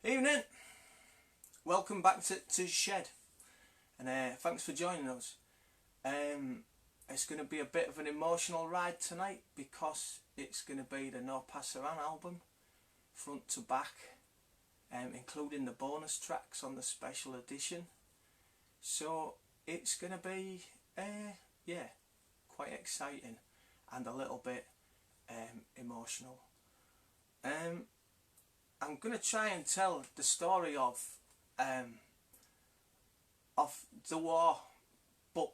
Evening, welcome back to Shed, and thanks for joining us. It's going to be a bit of an emotional ride tonight because it's going to be the No Pasaran album, front to back, including the bonus tracks on the special edition. So it's going to be, quite exciting and a little bit emotional. I'm going to try and tell the story of the war, but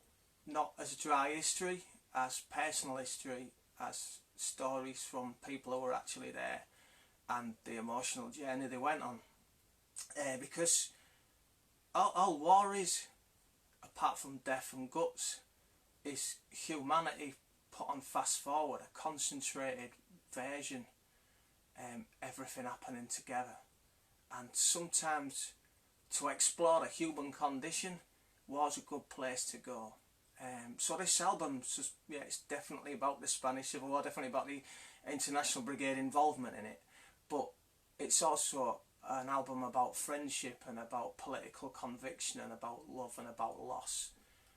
not as dry history, as personal history, as stories from people who were actually there and the emotional journey they went on. Because all war is, apart from death and guts, is humanity put on fast forward, a concentrated version. Everything happening together, and sometimes to explore the human condition was a good place to go. So this album, it's definitely about the Spanish Civil War, definitely about the International Brigade involvement in it, but it's also an album about friendship and about political conviction and about love and about loss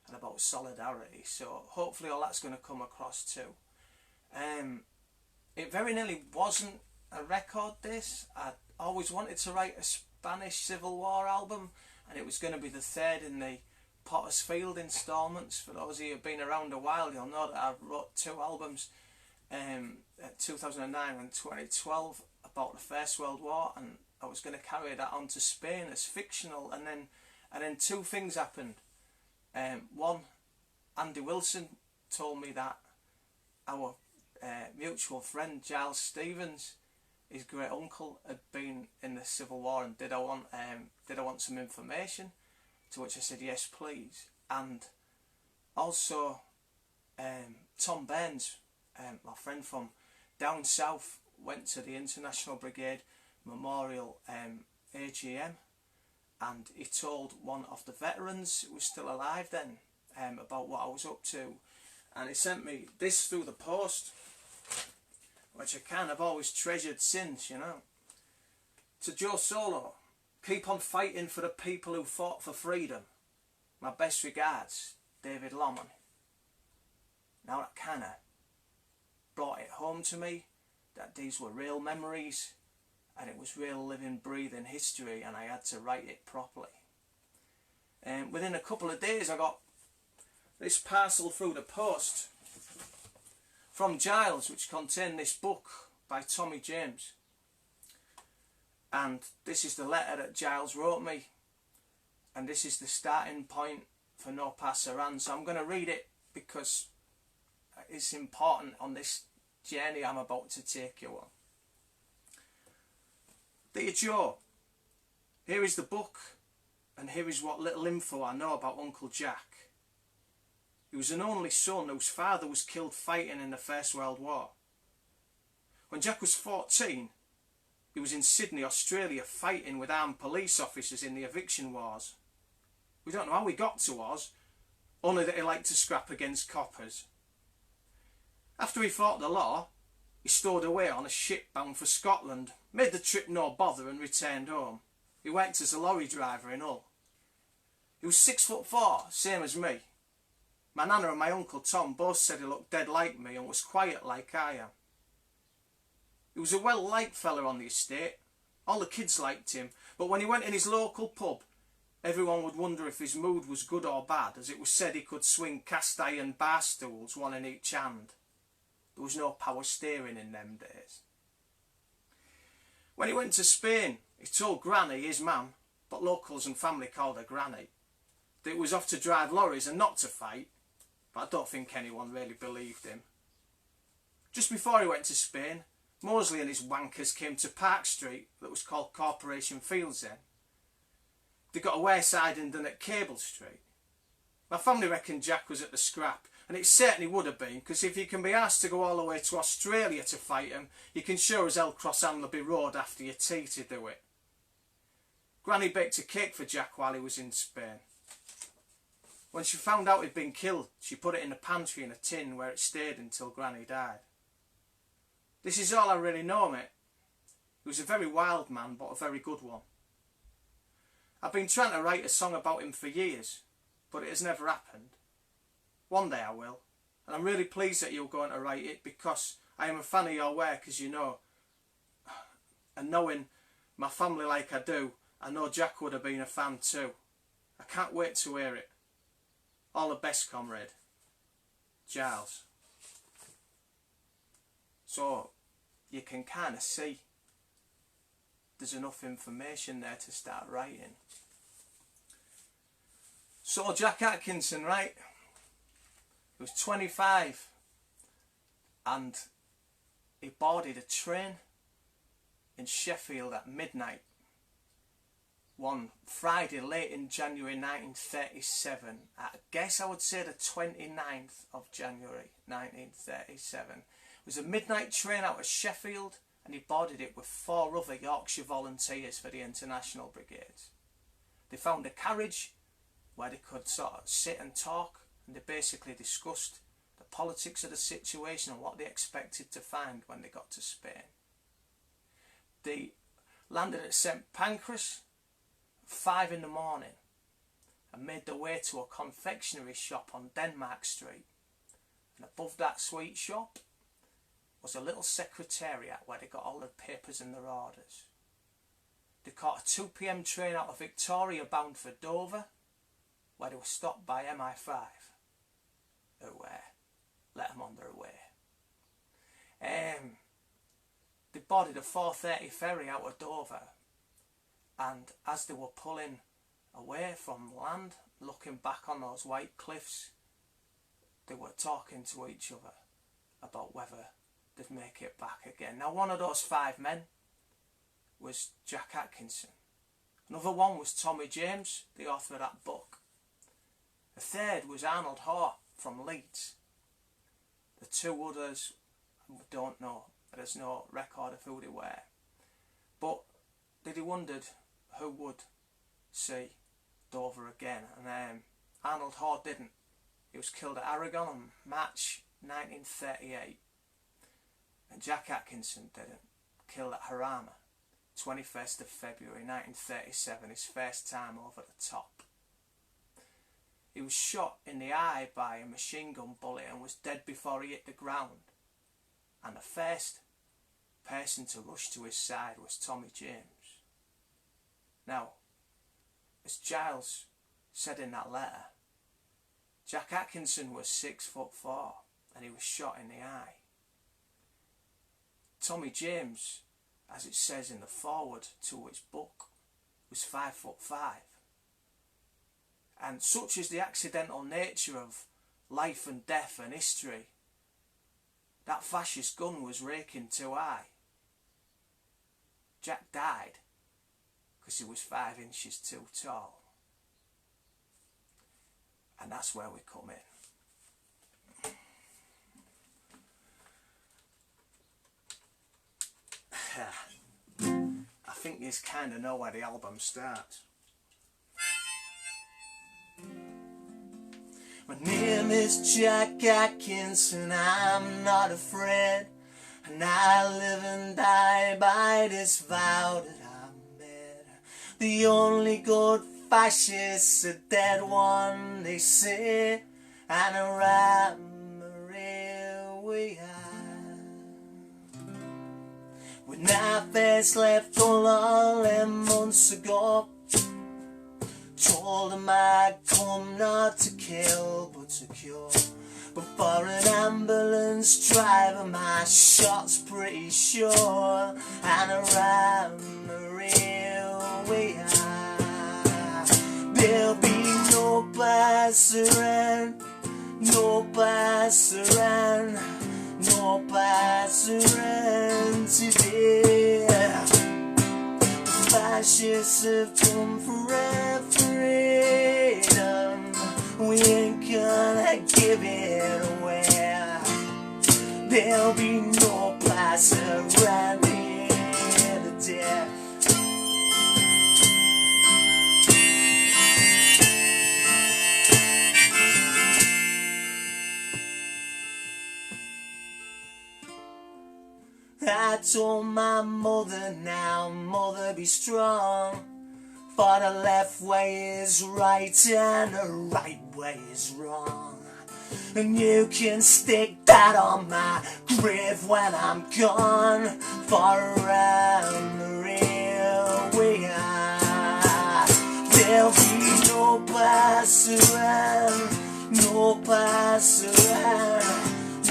and about solidarity. So hopefully all that's going to come across too. It very nearly wasn't a record this. I always wanted to write a Spanish Civil War album, and it was going to be the third in the Potter's Field instalments. For those of you who've been around a while, you'll know that I wrote two albums, 2009 and 2012, about the First World War, and I was going to carry that on to Spain as fictional, and then two things happened. One, Andy Wilson told me that our mutual friend Giles Stevens, his great uncle, had been in the Civil War, and did I want some information? To which I said yes, please. And also Tom Burns, my friend from down south, went to the International Brigade Memorial AGM, and he told one of the veterans who was still alive then about what I was up to, and he sent me this through the post, which I kind of always treasured since, you know. To Joe Solo, keep on fighting for the people who fought for freedom. My best regards, David Lomond. Now that kind of brought it home to me that these were real memories and it was real living, breathing history, and I had to write it properly. And within a couple of days I got this parcel through the post from Giles, which contained this book by Tommy James, and this is the letter that Giles wrote me, and this is the starting point for No Pasaran. So I'm going to read it because it's important on this journey I'm about to take you on. Dear Joe, here is the book, and here is what little info I know about Uncle Jack. He was an only son whose father was killed fighting in the First World War. When Jack was 14, he was in Sydney, Australia, fighting with armed police officers in the eviction wars. We don't know how he got to Oz, only that he liked to scrap against coppers. After he fought the law, he stowed away on a ship bound for Scotland, made the trip no bother and returned home. He worked as a lorry driver in Hull. He was 6'4", same as me. My nana and my uncle Tom both said he looked dead like me and was quiet like I am. He was a well-liked fella on the estate. All the kids liked him, but when he went in his local pub, everyone would wonder if his mood was good or bad, as it was said he could swing cast iron bar stools, one in each hand. There was no power steering in them days. When he went to Spain, he told Granny, his mum, but locals and family called her Granny, that he was off to drive lorries and not to fight, but I don't think anyone really believed him. Just before he went to Spain, Mosley and his wankers came to Park Street, that was called Corporation Fields then. They got a worse hiding than at Cable Street. My family reckoned Jack was at the scrap, and it certainly would have been, because if you can be asked to go all the way to Australia to fight him, you can sure as hell cross Anlaby Road after your tea to do it. Granny baked a cake for Jack while he was in Spain. When she found out he'd been killed, she put it in the pantry in a tin where it stayed until Granny died. This is all I really know, mate. He was a very wild man, but a very good one. I've been trying to write a song about him for years, but it has never happened. One day I will, and I'm really pleased that you're going to write it, because I am a fan of your work, as you know, and knowing my family like I do, I know Jack would have been a fan too. I can't wait to hear it. All the best, comrade. Giles. So you can kind of see there's enough information there to start writing. So Jack Atkinson, right? He was 25 and he boarded a train in Sheffield at midnight one Friday late in January 1937. I guess I would say the 29th of January 1937. It was a midnight train out of Sheffield, and he boarded it with 4 other Yorkshire volunteers for the International Brigades. They found a carriage where they could sort of sit and talk, and they basically discussed the politics of the situation and what they expected to find when they got to Spain. They landed at St Pancras at 5 in the morning and made their way to a confectionery shop on Denmark Street. And above that sweet shop was a little secretariat where they got all their papers and their orders. They caught a 2 PM train out of Victoria bound for Dover, where they were stopped by MI5, who let them on their way. They boarded a 4:30 ferry out of Dover, and as they were pulling away from land, looking back on those white cliffs, they were talking to each other about whether they'd make it back again. Now, one of those 5 men was Jack Atkinson. Another one was Tommy James, the author of that book. The third was Arnold Hoare from Leeds. The 2 others, we don't know. There's no record of who they were. But they wondered who would see Dover again. And Arnold Hoare didn't. He was killed at Aragon in March 1938. And Jack Atkinson didn't. Killed at Harama, 21st of February 1937, his first time over the top. He was shot in the eye by a machine gun bullet and was dead before he hit the ground. And the first person to rush to his side was Tommy James. Now, as Giles said in that letter, Jack Atkinson was 6'4" and he was shot in the eye. Tommy James, as it says in the foreword to his book, was 5'5". And such is the accidental nature of life and death and history, that fascist gun was raking too high. Jack died because he was 5 inches too tall. And that's where we come in. I think you kind of know where the album starts. My name is Jack Atkinson, I'm not afraid, and I live and die by this vow that I made. The only good fascist's a dead one, they say, and around Maria we are. When I first left all them months ago, told him I'd come not to kill but to cure. But for an ambulance driver my shot's pretty sure. And around the railway there'll be no Pasaran, no Pasaran, no Pasaran today. Fascists have come for our freedom, we ain't gonna give it away. There'll be no place around here today. I told my mother, now mother be strong, but a left way is right and a right way is wrong. And you can stick that on my grave when I'm gone. For around the real we are. There'll be no Pasaran, no Pasaran,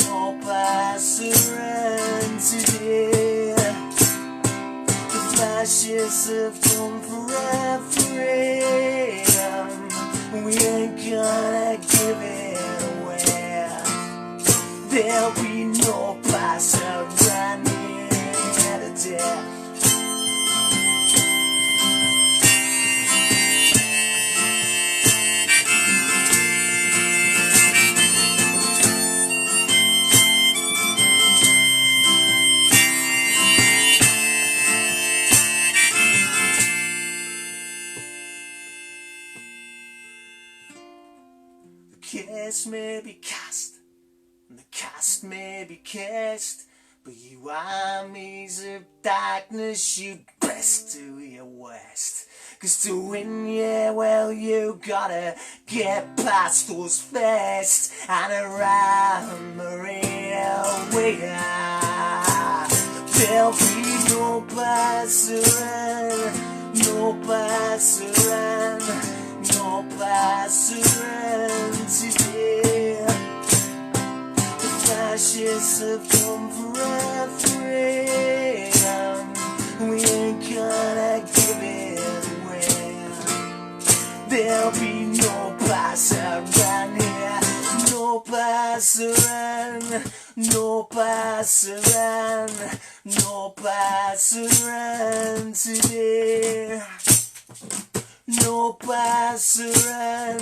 no Pasaran today. The fascists have come for our freedom. We ain't gonna give it away. There'll be no Pasaran here today. The case may be cast, and the cast may be cast, but you armies of darkness, you'd best do your worst. 'Cause to win, yeah, well, you gotta get past those first and around the real we are. There'll be no Pasaran, no Pasaran, no Pasaran today. The fascists have come for our freedom. We ain't gonna give it away. There'll be no Pasaran here, no Pasaran, no Pasaran, no Pasaran today. No Pasaran,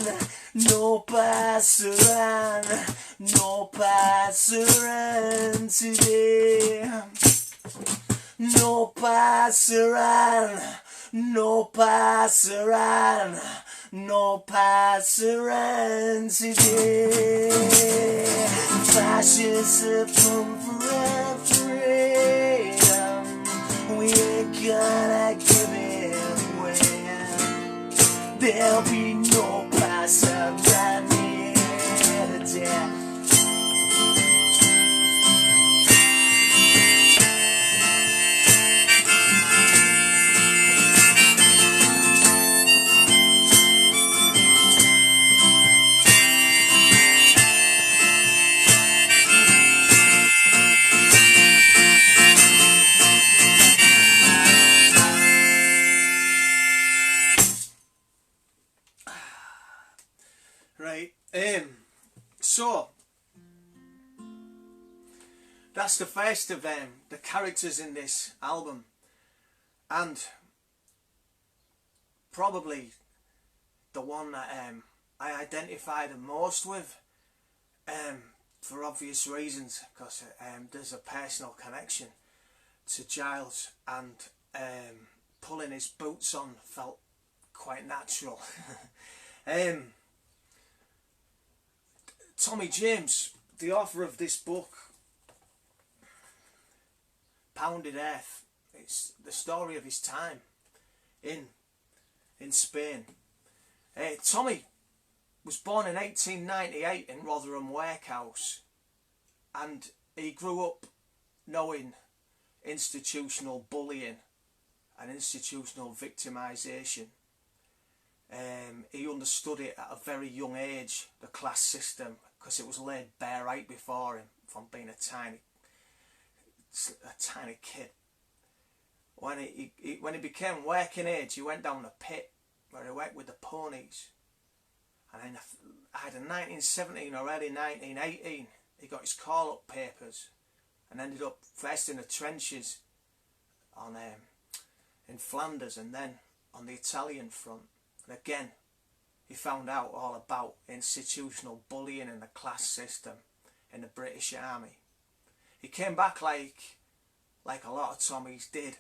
no Pasaran, no Pasaran today. No Pasaran, no Pasaran, no Pasaran today. Fascists have come for our freedom. We ain't gonna give it away. There'll be no Pasaran here today. Right, so that's the first of the characters in this album, and probably the one that I identify the most with, for obvious reasons, because there's a personal connection to Giles, and pulling his boots on felt quite natural. Tommy James, the author of this book, Pounded Earth, it's the story of his time in Spain. Tommy was born in 1898 in Rotherham Workhouse, and he grew up knowing institutional bullying and institutional victimisation. He understood it at a very young age, the class system, because it was laid bare right before him from being a tiny kid. When he became working age, he went down the pit where he worked with the ponies, and then either 1917 or early 1918 he got his call-up papers and ended up first in the trenches in Flanders, and then on the Italian front. And again, he found out all about institutional bullying and the class system in the British Army. He came back like a lot of Tommies did,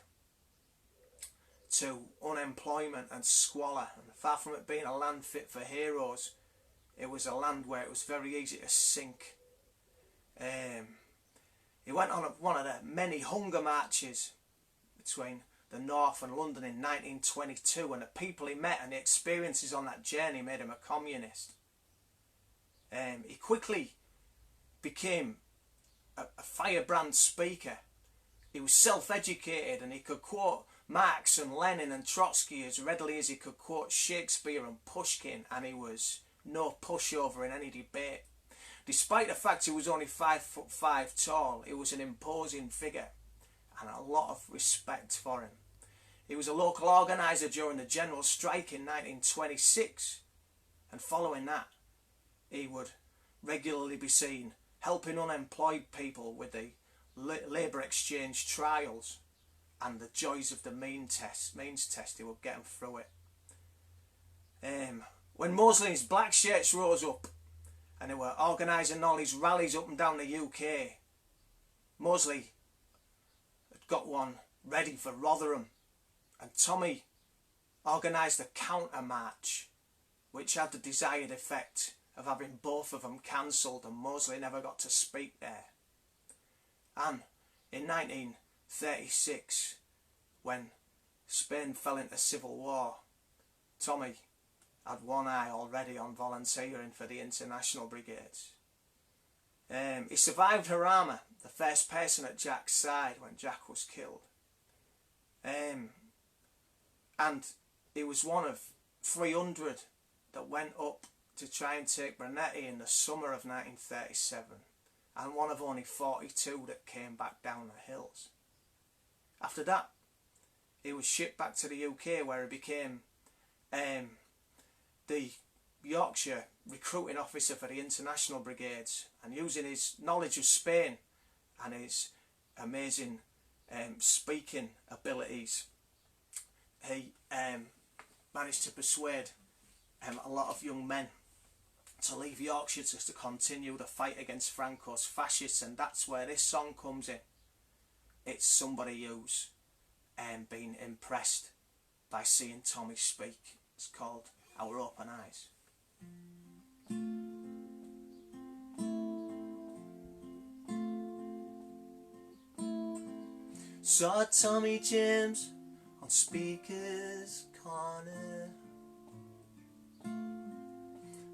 to unemployment and squalor. And far from it being a land fit for heroes, it was a land where it was very easy to sink. He went on one of the many hunger marches between the north and London in 1922, and the people he met and the experiences on that journey made him a communist. He quickly became a firebrand speaker. He was self-educated and he could quote Marx and Lenin and Trotsky as readily as he could quote Shakespeare and Pushkin, and he was no pushover in any debate. Despite the fact he was only 5'5" tall, he was an imposing figure and a lot of respect for him. He was a local organiser during the general strike in 1926, and following that he would regularly be seen helping unemployed people with the labour exchange trials and the joys of the means test. He would get them through it. When Mosley's black shirts rose up and they were organising all these rallies up and down the UK, Mosley had got one ready for Rotherham, and Tommy organised a counter march which had the desired effect of having both of them cancelled, and Mosley never got to speak there. And in 1936, when Spain fell into civil war, Tommy had one eye already on volunteering for the International Brigades. He survived Harama, the first person at Jack's side when Jack was killed. And he was one of 300 that went up to try and take Brunetti in the summer of 1937, and one of only 42 that came back down the hills. After that, he was shipped back to the UK, where he became the Yorkshire recruiting officer for the International Brigades, and using his knowledge of Spain and his amazing speaking abilities, he managed to persuade a lot of young men to leave Yorkshire to continue the fight against Franco's fascists, and that's where this song comes in. It's somebody who's been impressed by seeing Tommy speak. It's called Our Open Eyes. Saw Tommy James on Speaker's Corner,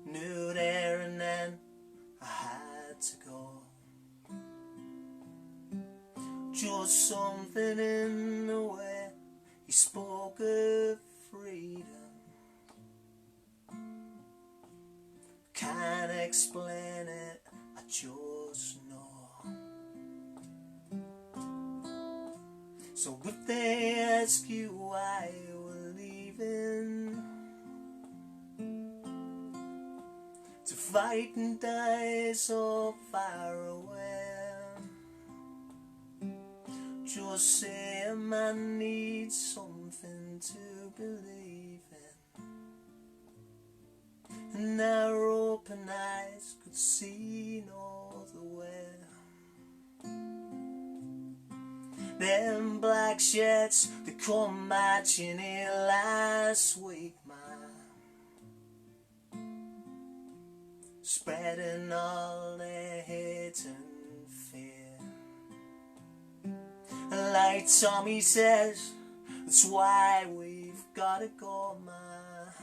knew there and then I had to go. Just something in the way he spoke of freedom, can't explain it, I just know. So if they ask you why we're leaving, to fight and die so far away, just say a man needs something to believe in, and our open eyes could see no other way. Them black shirts that come marching here last week, man, spreading all their hate and fear. And like Tommy says, that's why we've gotta go, man.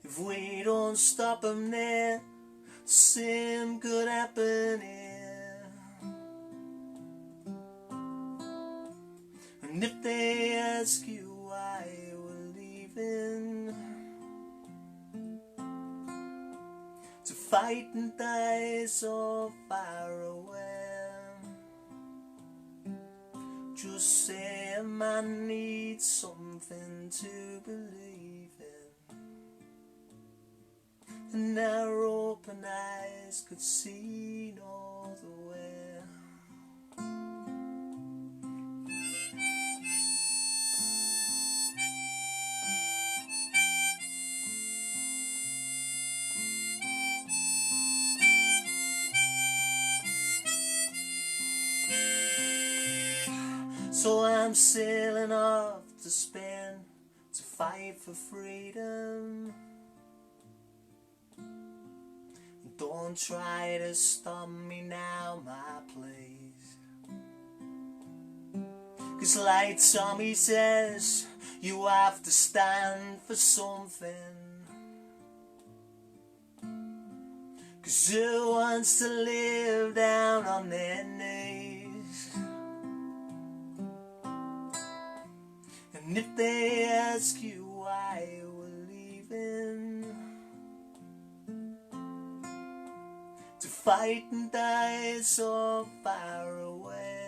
If we don't stop them there, the same could happen here. And if they ask you why we're leaving, to fight and die so far away, just say a man needs something to believe in, and our open eyes could see no other way. So I'm sailing off to Spain to fight for freedom. Don't try to stop me now, my please, 'Cause like Tommy says, you have to stand for something. 'Cause who wants to live down on their knees? And if they ask you why we're leaving, to fight and die so far away,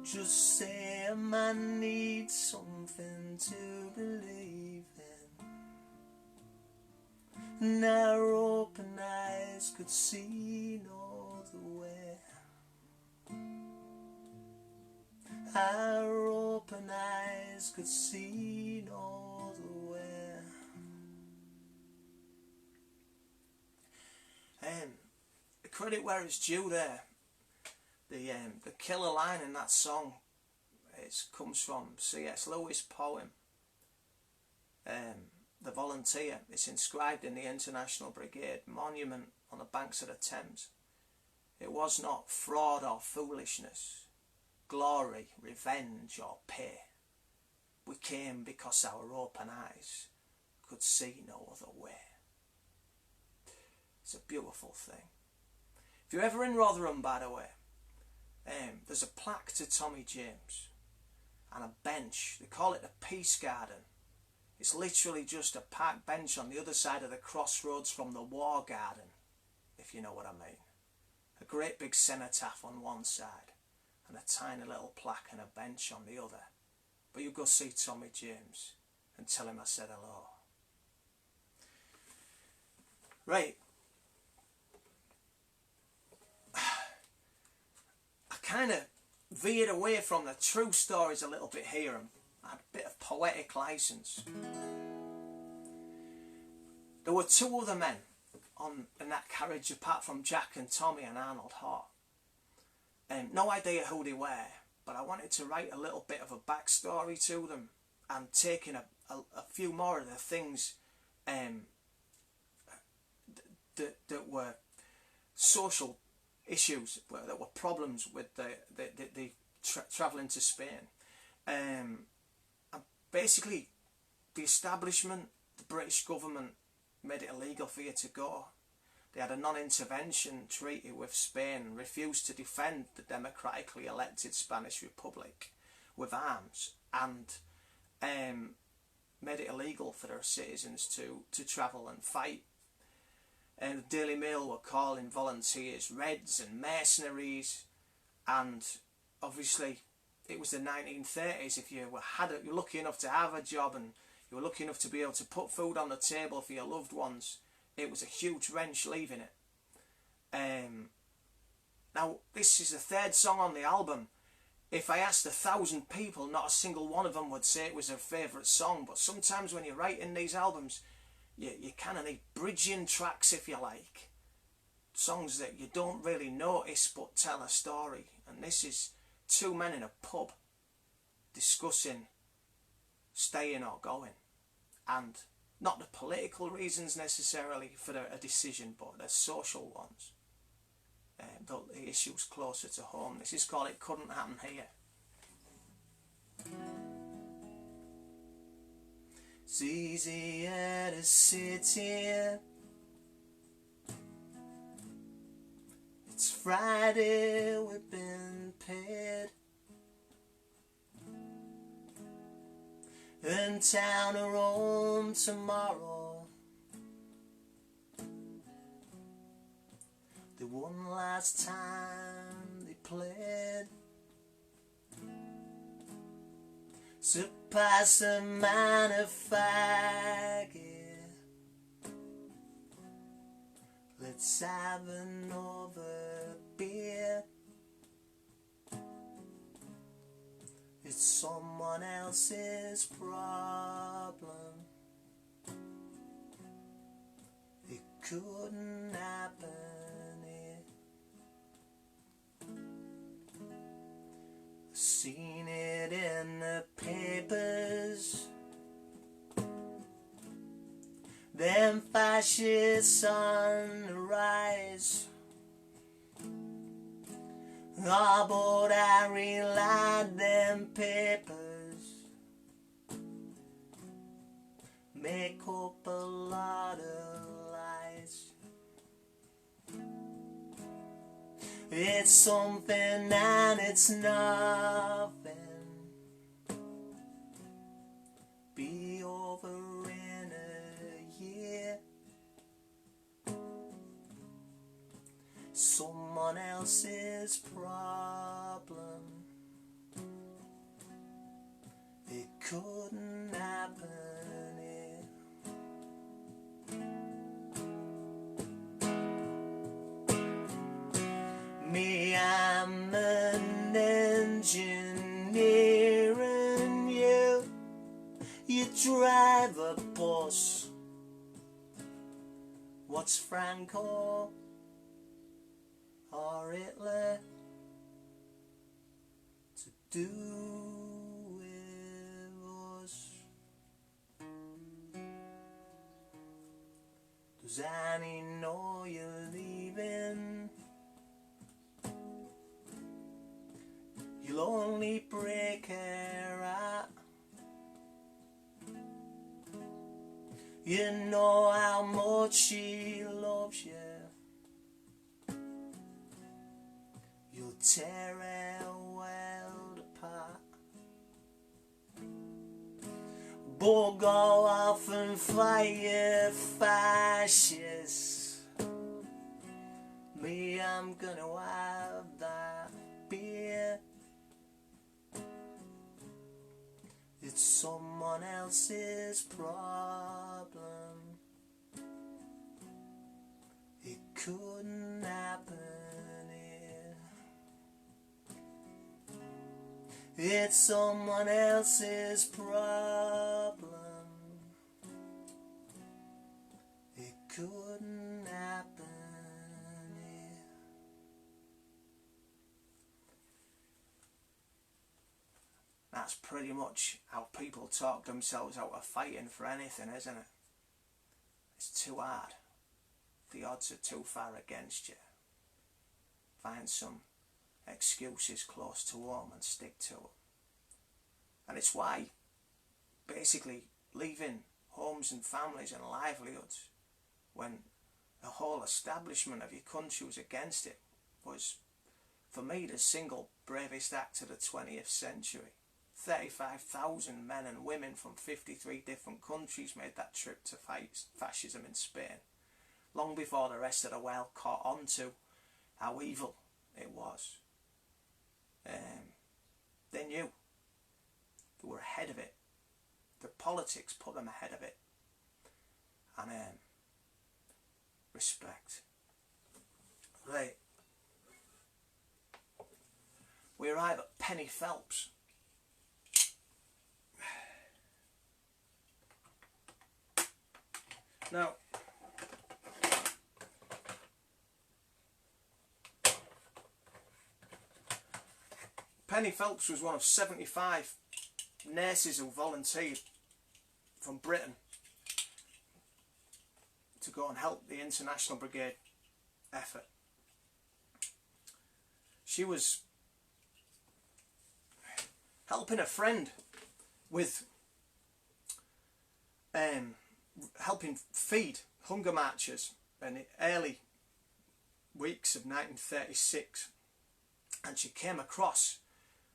just say a man needs something to believe in. And our open eyes could see no other way. Our open eyes could see no other way. The credit where it's due there. The killer line in that song, it comes from C.S. Lewis' poem, The Volunteer. It's inscribed in the International Brigade monument on the banks of the Thames. It was not fraud or foolishness, glory, revenge or pay. We came because our open eyes could see no other way. It's a beautiful thing. If you're ever in Rotherham, by the way, there's a plaque to Tommy James and a bench. They call it the Peace Garden. It's literally just a park bench on the other side of the crossroads from the War Garden, if you know what I mean. A great big cenotaph on one side and a tiny little plaque and a bench on the other. But you go see Tommy James and tell him I said hello. Right. I kind of veered away from the true stories a little bit here and had a bit of poetic license. There were two other men in that carriage apart from Jack and Tommy and Arnold Hart. No idea who they were, but I wanted to write a little bit of a backstory to them and taking a few more of the things that were social issues, that were problems with the travelling to Spain. And basically, the establishment, the British government, made it illegal for you to go. They had a non-intervention treaty with Spain and refused to defend the democratically elected Spanish Republic with arms, and made it illegal for their citizens to travel and fight. And the Daily Mail were calling volunteers Reds and mercenaries, and obviously it was the 1930s. If you you're lucky enough to have a job and you were lucky enough to be able to put food on the table for your loved ones, it was a huge wrench leaving it. Now this is the third song on the album. If I asked 1,000 people, not a single one of them would say it was their favourite song. But sometimes when you're writing these albums, you kind of need bridging tracks, if you like. Songs that you don't really notice but tell a story. And this is two men in a pub discussing staying or going. And not the political reasons necessarily for a decision, but the social ones. The issues closer to home. This is called It Couldn't Happen Here. It's easier to sit here. It's Friday, we've been paid. In town or home tomorrow. The one last time they played. Surpass a man of faggot. Let's have another beer. It's someone else's problem. It couldn't happen here. Seen it in the papers. Them fascists on the rise. Ah, but I relied them papers, make up a lot of lies. It's something and it's nothing. Be over in a year. Someone else's problem. It couldn't happen here. Me, I'm an engineer, and you drive a bus. What's Franco or Hitler to do with us? Does Annie know you're leaving? You'll only break her heart. You know how much she loves you. You'll tear her world apart. But go off and fight your fascists. Me, I'm gonna have that beer. It's someone else's problem. It couldn't happen here. It's someone else's problem. It couldn't happen here. That's pretty much how people talk themselves out of fighting for anything, isn't it? It's too hard. The odds are too far against you. Find some excuses close to home and stick to them. And it's why, basically, leaving homes and families and livelihoods when the whole establishment of your country was against it was, for me, the single bravest act of the 20th century. 35,000 men and women from 53 different countries made that trip to fight fascism in Spain, long before the rest of the world caught on to how evil it was. They knew. They were ahead of it. The politics put them ahead of it. And respect. Right. We arrive at Penny Phelps. Now, Penny Phelps was one of 75 nurses who volunteered from Britain to go and help the International Brigade effort. She was helping a friend with helping feed hunger marchers in the early weeks of 1936, and she came across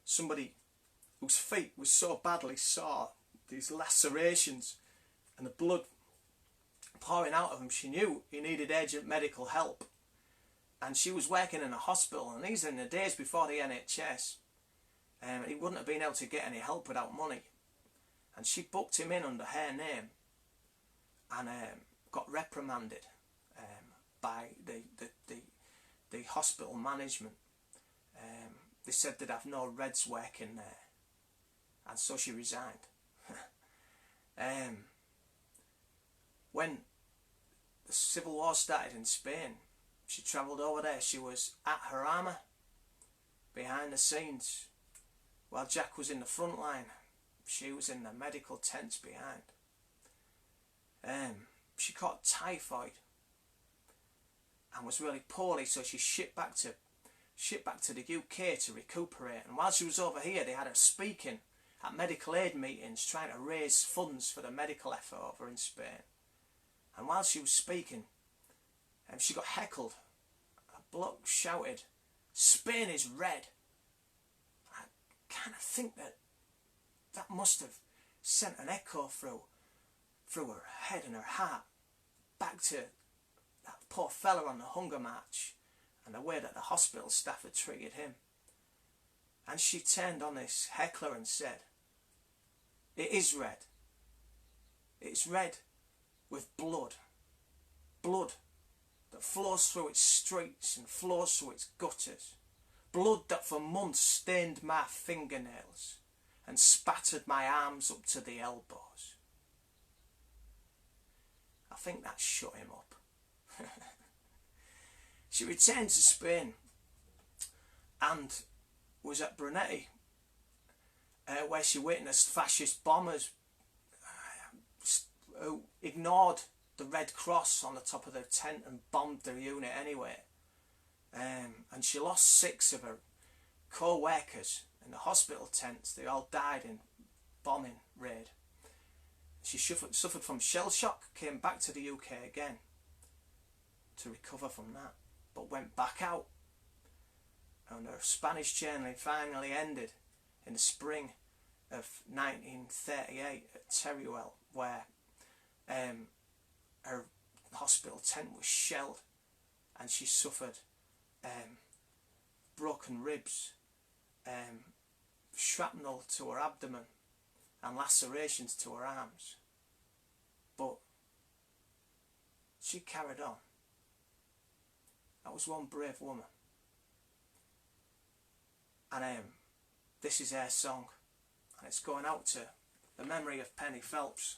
somebody whose feet was so badly sore, these lacerations and the blood pouring out of him. She knew he needed urgent medical help, and she was working in a hospital, and these are in the days before the NHS. He wouldn't have been able to get any help without money, and she booked him in under her name and got reprimanded by the hospital management. They said they'd have no Reds working there, and so she resigned. When the Civil War started in Spain, she travelled over there. She was at her armour, behind the scenes, while Jack was in the front line. She was in the medical tents behind. She caught typhoid and was really poorly, so she shipped back to shipped back to the UK to recuperate. And while she was over here, they had her speaking at medical aid meetings, trying to raise funds for the medical effort over in Spain. And while she was speaking, she got heckled. A bloke shouted, "Spain is red." I kind of think that must have sent an echo through her head and her heart back to that poor fella on the hunger march and the way that the hospital staff had treated him. And she turned on this heckler and said, "It is red. It's red with blood. Blood that flows through its streets and flows through its gutters. Blood that for months stained my fingernails and spattered my arms up to the elbows." I think that shut him up. She returned to Spain and was at Brunetti, where she witnessed fascist bombers who ignored the Red Cross on the top of their tent and bombed their unit anyway. And she lost 6 of her co-workers in the hospital tents. They all died in bombing raid. She suffered from shell shock, came back to the UK again to recover from that, but went back out. And her Spanish journey finally ended in the spring of 1938 at Teruel, where her hospital tent was shelled and she suffered broken ribs, shrapnel to her abdomen and lacerations to her arms. But she carried on. That was one brave woman. And this is her song, and it's going out to the memory of Penny Phelps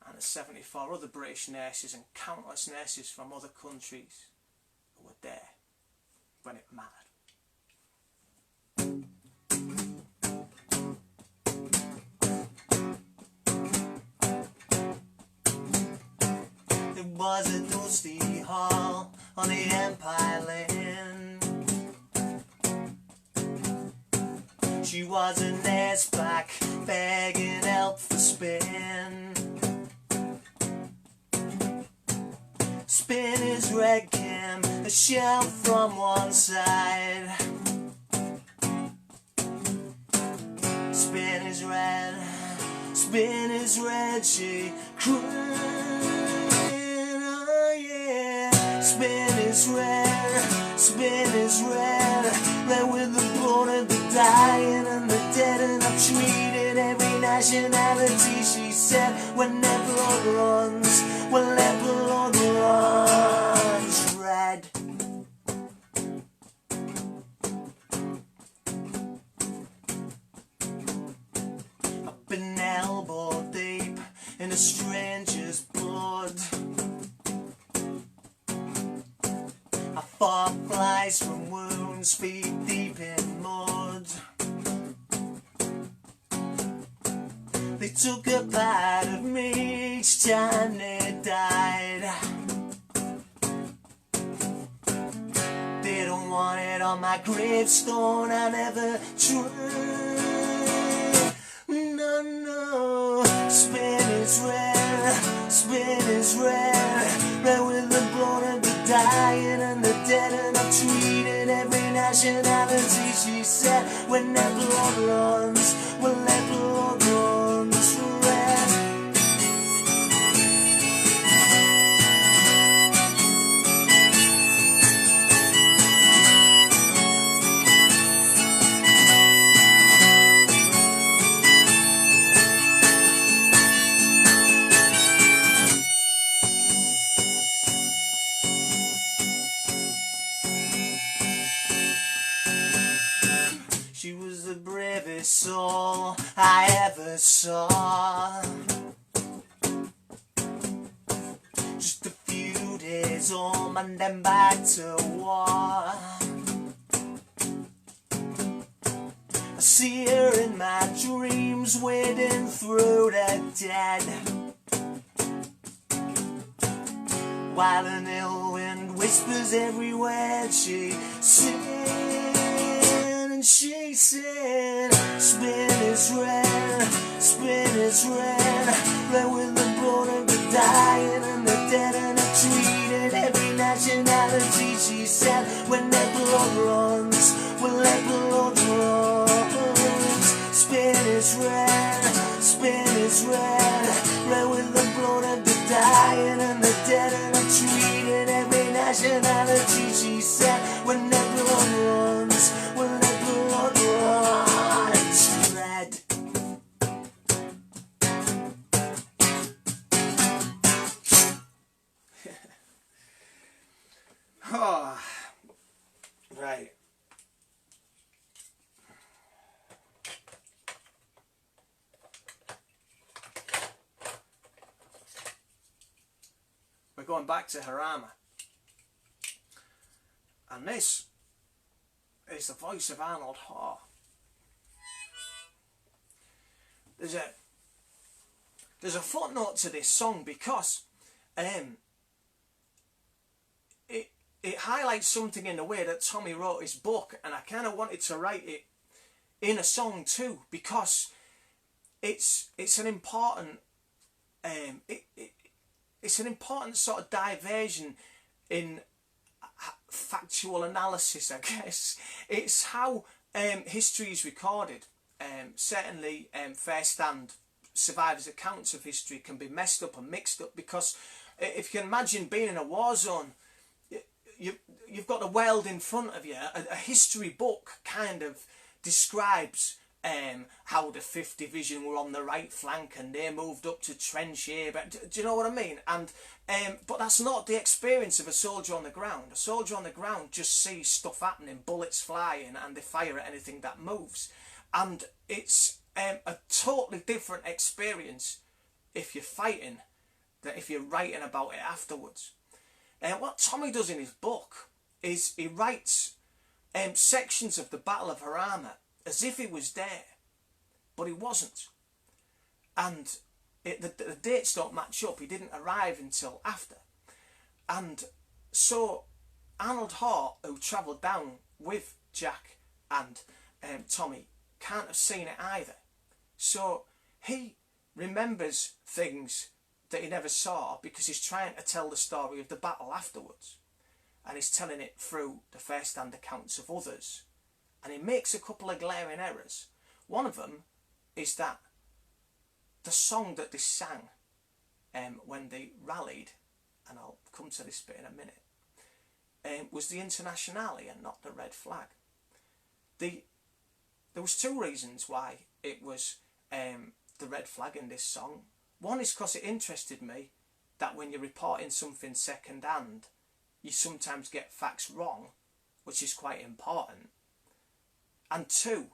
and the 74 other British nurses and countless nurses from other countries who were there when it mattered. It was a dusty hall on the Empire Lane. She was a nurse back, begging help for Spain. Spain is red, came a shell from one side. Spain is red, she cried. Oh yeah, Spain is red, red with the blood of the dying and the dead, and I've treated every nationality, she said, when their blood runs, when their blood runs red. I've been elbow deep in a stranger's blood. I fought flies from wounds, feet deep in mud. They took a part of me each time they died. They don't want it on my gravestone, I never tried. No, no, Spain is red, red with the blood of the dying and the dead, and I've treated every nationality, she said, when their blood runs, when their blood runs red. She was the bravest soul I ever saw. Just a few days home and then back to war. I see her in my dreams wading through the dead, while an ill wind whispers every word she sings. And she said, Spain is red, Spain is red, red with the blood of the dying and the dead, and it treated every nationality. She said, when their blood runs, when their blood runs. Spain is red, Spain is red, red with the blood of the dying and the dead, and it treated every nationality. She said, when their blood runs, when their blood runs red. Oh, right. We're going back to Harama. And this is the voice of Arnold Haw. There's a footnote to this song because it highlights something in the way that Tommy wrote his book, and I kind of wanted to write it in a song too, because it's an important it's an important sort of diversion in factual analysis, I guess. It's how history is recorded. Certainly first-hand survivors' accounts of history can be messed up and mixed up, because if you can imagine being in a war zone, you've got the world in front of you. A history book kind of describes how the 5th Division were on the right flank and they moved up to trench here. But do you know what I mean? And but that's not the experience of a soldier on the ground. A soldier on the ground just sees stuff happening, bullets flying, and they fire at anything that moves. And it's a totally different experience if you're fighting than if you're writing about it afterwards. And what Tommy does in his book is he writes sections of the Battle of Harama as if he was there, but he wasn't. And the dates don't match up. He didn't arrive until after. And so Arnold Haw, who travelled down with Jack and Tommy, can't have seen it either. So he remembers things that he never saw because he's trying to tell the story of the battle afterwards. And he's telling it through the first-hand accounts of others. And he makes a couple of glaring errors. One of them is that the song that they sang when they rallied, and I'll come to this bit in a minute, was the Internationale and not the Red Flag. There was 2 reasons why it was the Red Flag in this song. One is because it interested me that when you're reporting something second-hand, you sometimes get facts wrong, which is quite important. And 2,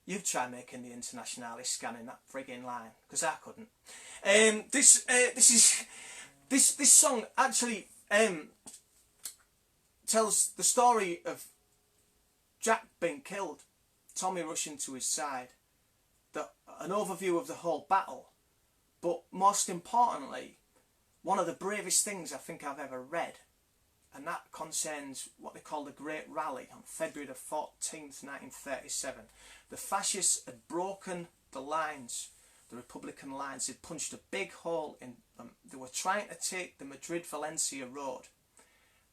you've tried making the Internationale scanning that frigging line, because I couldn't. This song actually tells the story of Jack being killed, Tommy rushing to his side, an overview of the whole battle, but most importantly, one of the bravest things I think I've ever read, and that concerns what they call the Great Rally on February the 14th, 1937. The fascists had broken the lines, the Republican lines. They'd punched a big hole in them. They were trying to take the Madrid-Valencia road,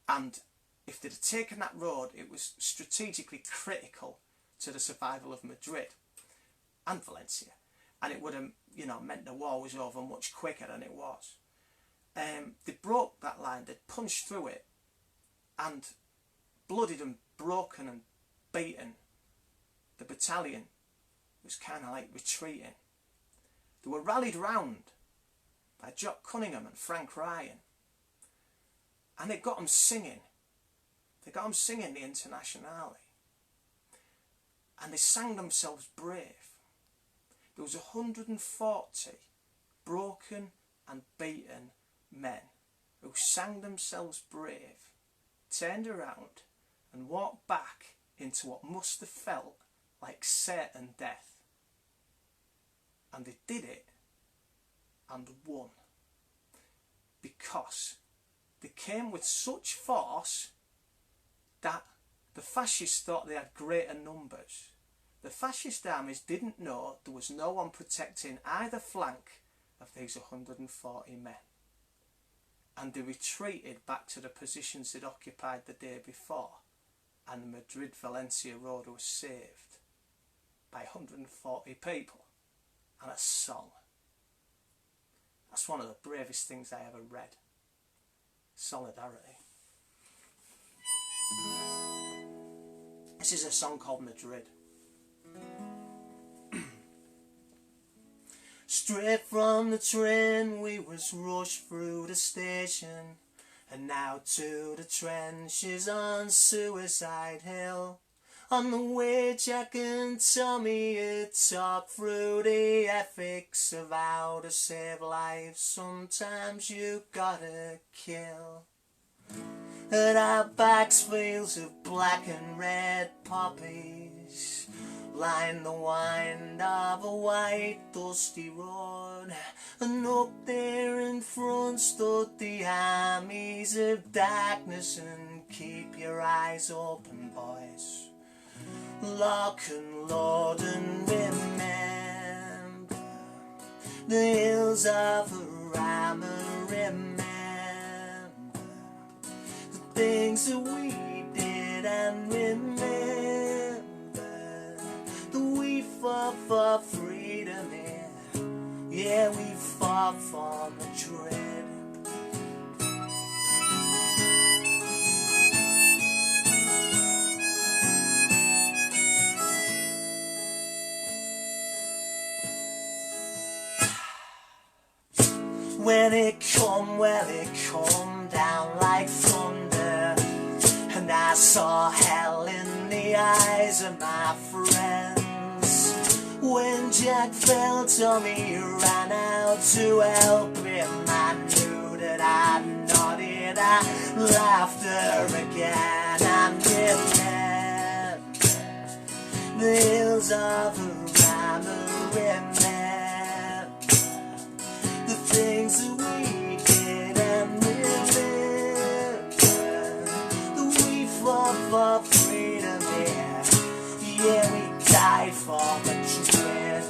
and if they'd have taken that road, it was strategically critical to the survival of Madrid and Valencia, and it would have, meant the war was over much quicker than it was. They broke that line. They'd punched through it, and bloodied and broken and beaten, the battalion was kind of like retreating. They were rallied round by Jock Cunningham and Frank Ryan, and they got them singing. They got them singing the Internationale, and they sang themselves brave. There was 140 broken and beaten men who sang themselves brave, turned around and walked back into what must have felt like certain death. And they did it and won, because they came with such force that The fascists thought they had greater numbers. The fascist armies didn't know there was no one protecting either flank of these 140 men. And they retreated back to the positions they'd occupied the day before, and the Madrid-Valencia road was saved by 140 people and a song. That's one of the bravest things I ever read. Solidarity. This is a song called Madrid. Straight from the train we was rushed through the station, and now to the trenches on Suicide Hill. On the way Jack and Tommy had talked through the ethics of how to save lives. Sometimes you gotta kill. At our backs fields of black and red poppies line the wind of a white dusty road, and up there in front stood the armies of darkness. And keep your eyes open, boys, lock and load, and remember the hills of Arama. Remember the things that we did, and remember that we fought for freedom here. Yeah, we fought for Madrid. When it come, well it come down like thunder, and I saw hell in the eyes of my friends. When Jack fell, Tommy ran out to help him. I knew that I nodded, I laughed her again, and remember the hills of Arama. Remember things that we did, and remember that we fought for freedom here. Yeah, we died for Madrid.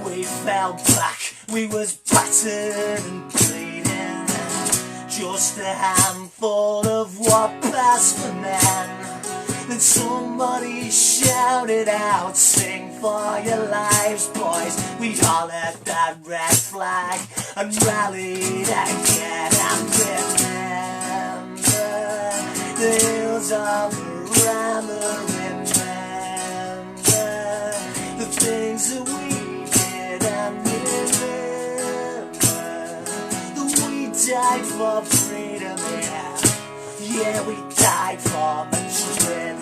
We fell back, we was battered and bleeding, just a handful of what passed for men. Then somebody shouted out, sing for your lives, boys. We hollered that red flag and rallied again. And remember the hills of Arama. Remember the things that we did, and remember we died for freedom, yeah. Yeah, we died for Madrid.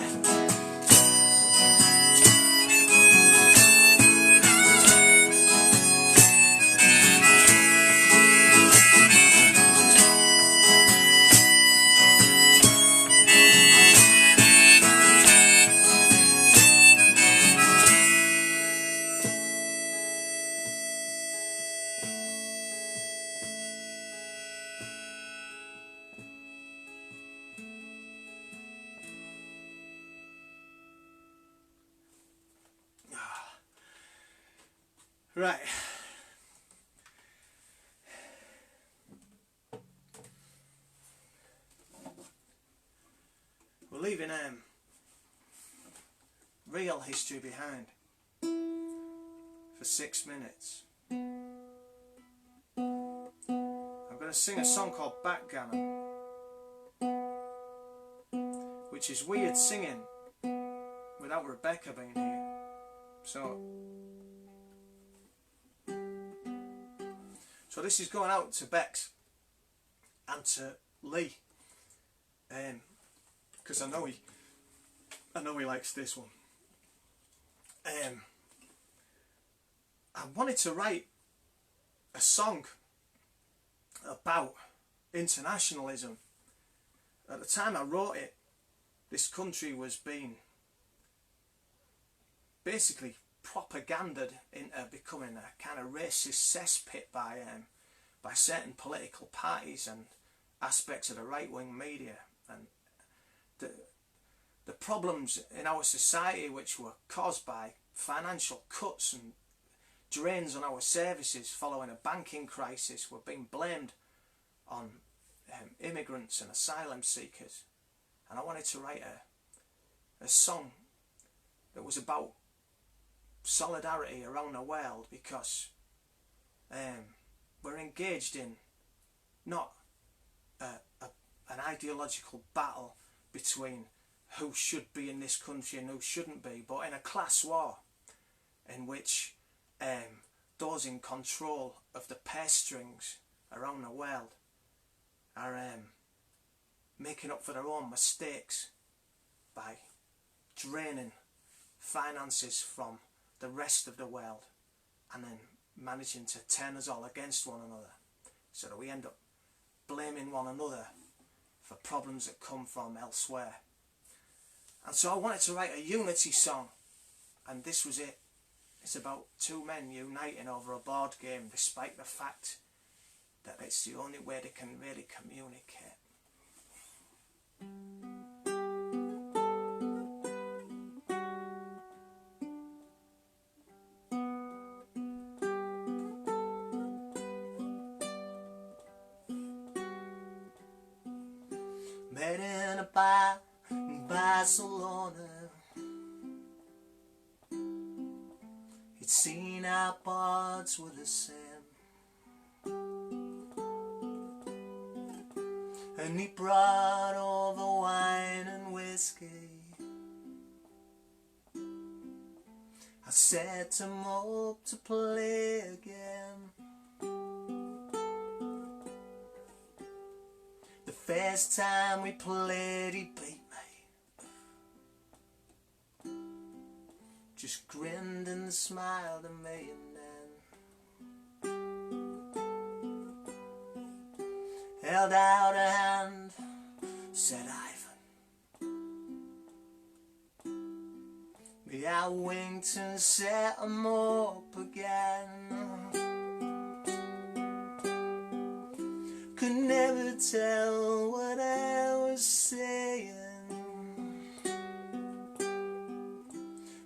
Right. We're leaving real history behind for 6 minutes. I'm going to sing a song called Backgammon, which is weird singing without Rebecca being here. So this is going out to Bex and to Lee, because I know he likes this one. I wanted to write a song about internationalism. At the time I wrote it, this country was being basically propaganded into becoming a kind of racist cesspit by certain political parties and aspects of the right-wing media. And the problems in our society, which were caused by financial cuts and drains on our services following a banking crisis, were being blamed on immigrants and asylum seekers. And I wanted to write a song that was about solidarity around the world, because we're engaged in not an ideological battle between who should be in this country and who shouldn't be, but in a class war in which those in control of the purse strings around the world are making up for their own mistakes by draining finances from the rest of the world and then managing to turn us all against one another, so that we end up blaming one another for problems that come from elsewhere. And so I wanted to write a unity song, and this was it. It's about two men uniting over a board game, despite the fact that it's the only way they can really communicate. Met in a bar in Barcelona. He'd seen our boards were the same, and he brought over wine and whiskey. I set him up to play again. The first time we played, he beat me. Just grinned and smiled at me, and then held out a hand, said, Ivan. Me, I winked and set him up again. Could never tell what I was saying.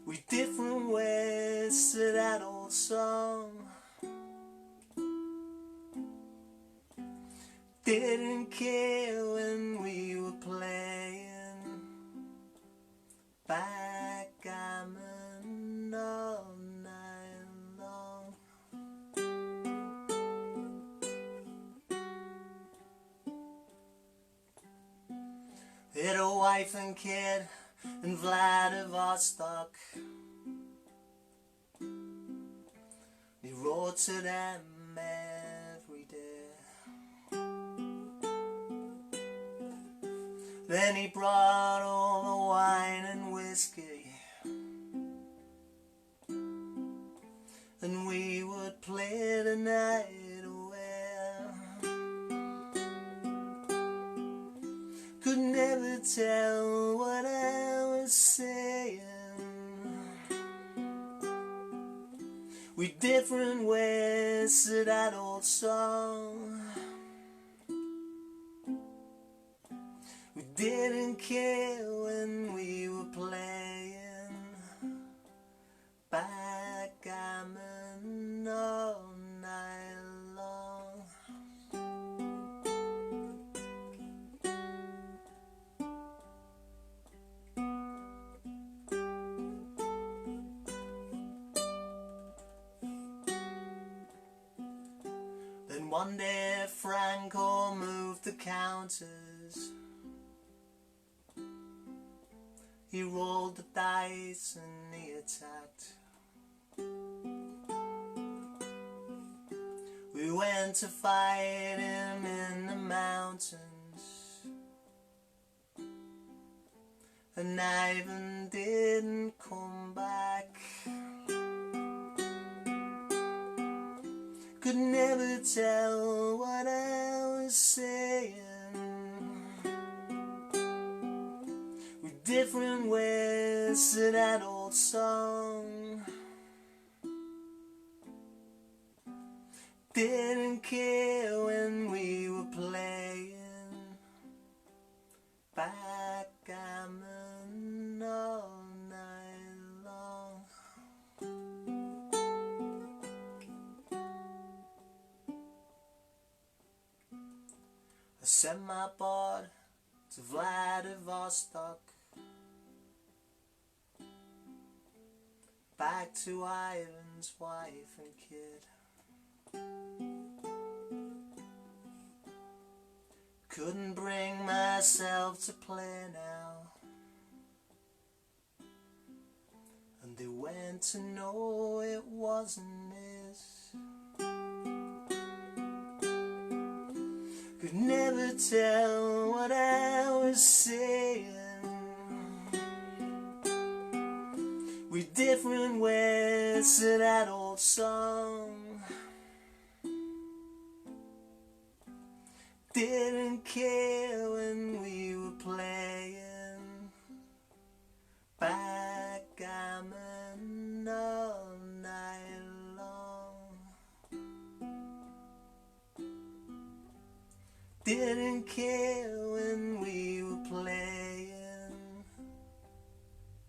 We different ways to that old song. Didn't care when we were playing backgammon all night long. Had a wife and kid in Vladivostok. He wrote to them every day. Then he brought over wine and whiskey, and we would play the night away. Could never tell what I was saying. We different ways to that old song. We didn't care when we were playing backgammon all night long. Then one day Franco moved the counters. He rolled the dice and he attacked. We went to fight him in the mountains, and Ivan didn't come back. Could never tell what I was saying. Different ways to that old song. Didn't care when we were playing backgammon all night long. I sent my board to Vladivostok, back to Ivan's wife and kid. Couldn't bring myself to play now, and they went to know it wasn't his. Could never tell what I was saying, with different words to that old song. Didn't care when we were playing backgammon all night long. Didn't care when we were playing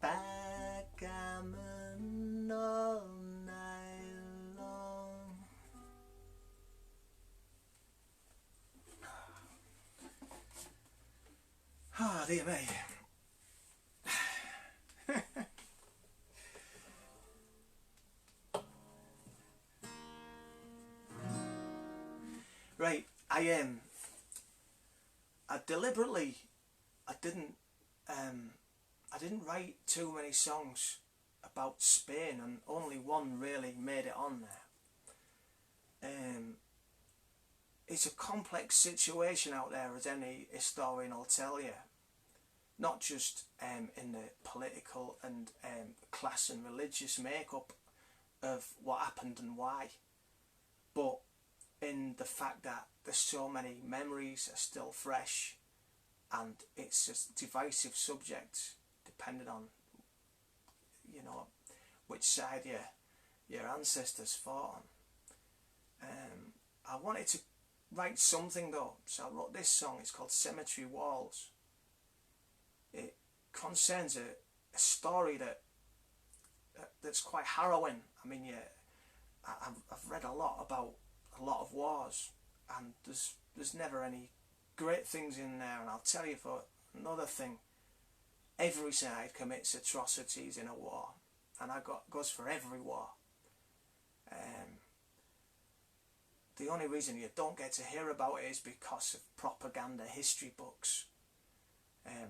backgammon all night long. Ah, dear me. Right, I deliberately, I didn't write too many songs about Spain, and only one really made it on there. It's a complex situation out there, as any historian will tell you. Not just in the political and class and religious makeup of what happened and why, but in the fact that there's so many memories are still fresh, and it's a divisive subject depending on, you know, which side your ancestors fought on. I wanted to write something though, so I wrote this song. It's called Cemetery Walls. It concerns a story that's quite harrowing. I mean, I've read a lot about a lot of wars, and there's never any great things in there. And I'll tell you for another thing, every side commits atrocities in a war, and goes for every war. The only reason you don't get to hear about it is because of propaganda history books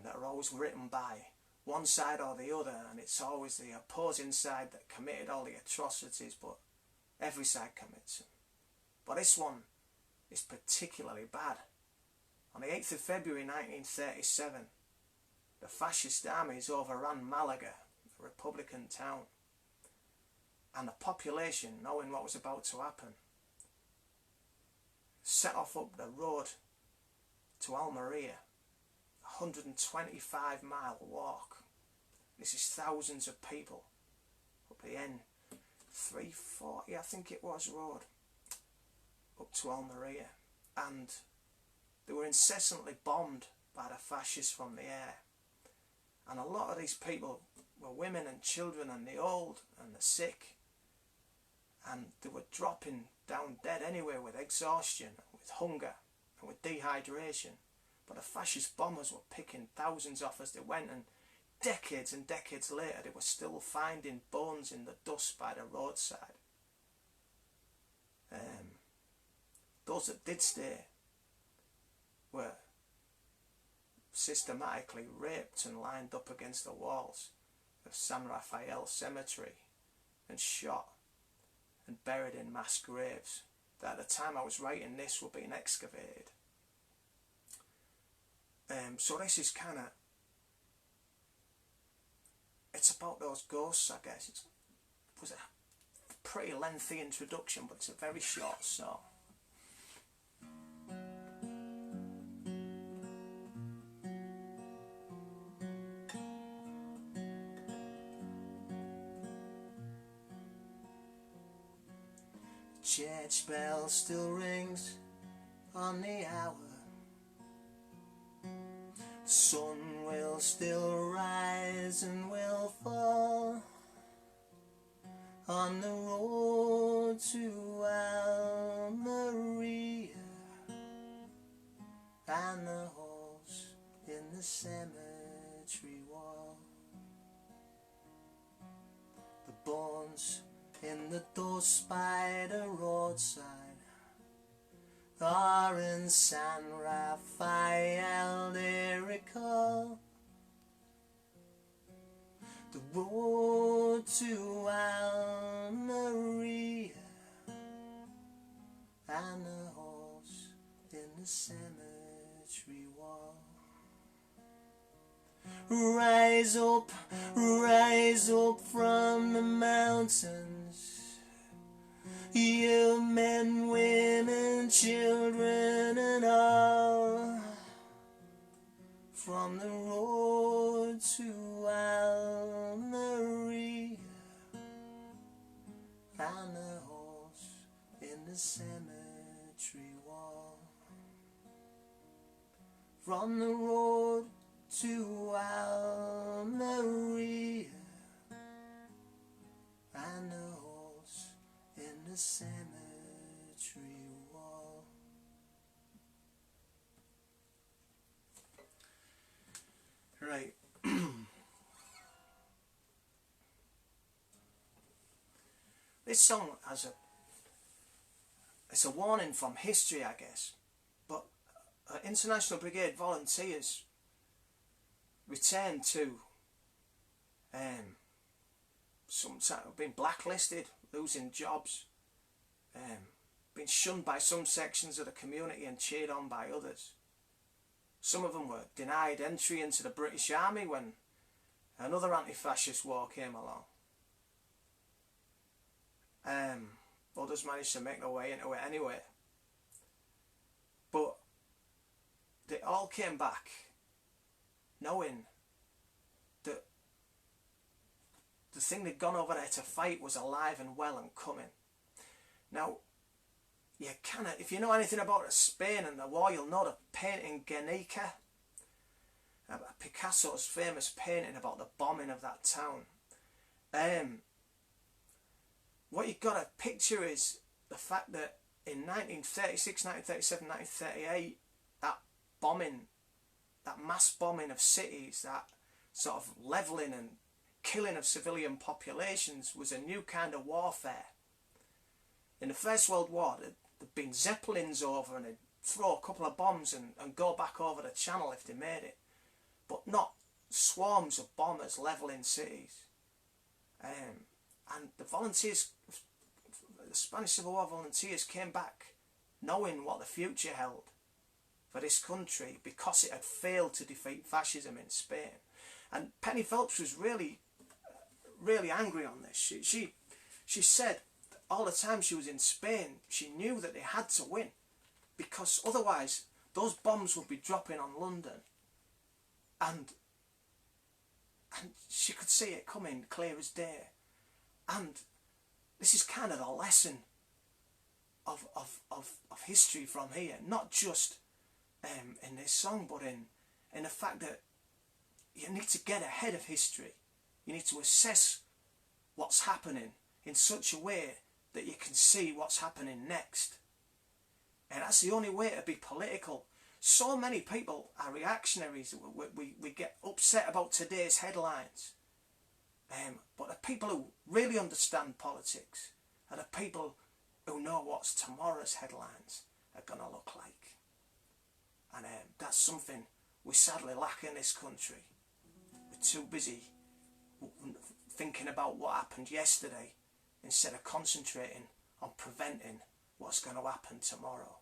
that are always written by one side or the other, and it's always the opposing side that committed all the atrocities, but every side commits them. But this one is particularly bad. On the 8th of February 1937, the fascist armies overran Malaga, a Republican town, and the population, knowing what was about to happen, set off up the road to Almeria, a 125-mile walk. This is thousands of people up the N340, I think it was, road up to Almeria, and they were incessantly bombed by the fascists from the air. And a lot of these people were women and children and the old and the sick, and they were dropping down dead anyway with exhaustion, with hunger and with dehydration. But the fascist bombers were picking thousands off as they went, and decades later they were still finding bones in the dust by the roadside. Those that did stay were systematically raped and lined up against the walls of San Rafael Cemetery and shot and buried in mass graves that at the time I was writing this were being excavated. So this is kind of, it's about those ghosts, I guess. It was a pretty lengthy introduction, but it's a very short song. church bell still rings on the hour. The sun will still rise and will fall on the road to Almeria, and the holes in the cemetery wall, the bones in the dust by the roadside are in San Rafael they recall. The road to Almeria and the holes in the cemetery wall. Rise up from the mountains, you men, women, children and all, from the road to Almeria and the holes in the cemetery wall. From the road to Almeria and the holes in the cemetery wall. Right. This song has it's a warning from history, I guess, but International Brigade volunteers returned to some being blacklisted, losing jobs, being shunned by some sections of the community and cheered on by others. Some of them were denied entry into the British Army when another anti-fascist war came along. Others managed to make their way into it anyway. But they all came back knowing that the thing they'd gone over there to fight was alive and well and coming. Now, you cannot, if you know anything about Spain and the war, you'll know the painting Guernica, Picasso's famous painting about the bombing of that town. What you've got to picture is the fact that in 1936, 1937, 1938, that bombing, that mass bombing of cities, that sort of levelling and killing of civilian populations was a new kind of warfare. In the First World War, there'd been Zeppelins over and they'd throw a couple of bombs and go back over the channel if they made it. But not swarms of bombers levelling cities. And the volunteers, the Spanish Civil War volunteers came back knowing what the future held for this country because it had failed to defeat fascism in Spain. And Penny Phelps was really angry on this. She said all the time she was in Spain, she knew that they had to win because otherwise those bombs would be dropping on London, and she could see it coming clear as day. And this is kind of the lesson of history from here, not just in this song, but in the fact that you need to get ahead of history. You need to assess what's happening in such a way that you can see what's happening next. And that's the only way to be political. So many people are reactionaries. We get upset about today's headlines. But the people who really understand politics are the people who know what tomorrow's headlines are going to look like. And that's something we sadly lack in this country. We're too busy thinking about what happened yesterday instead of concentrating on preventing what's going to happen tomorrow.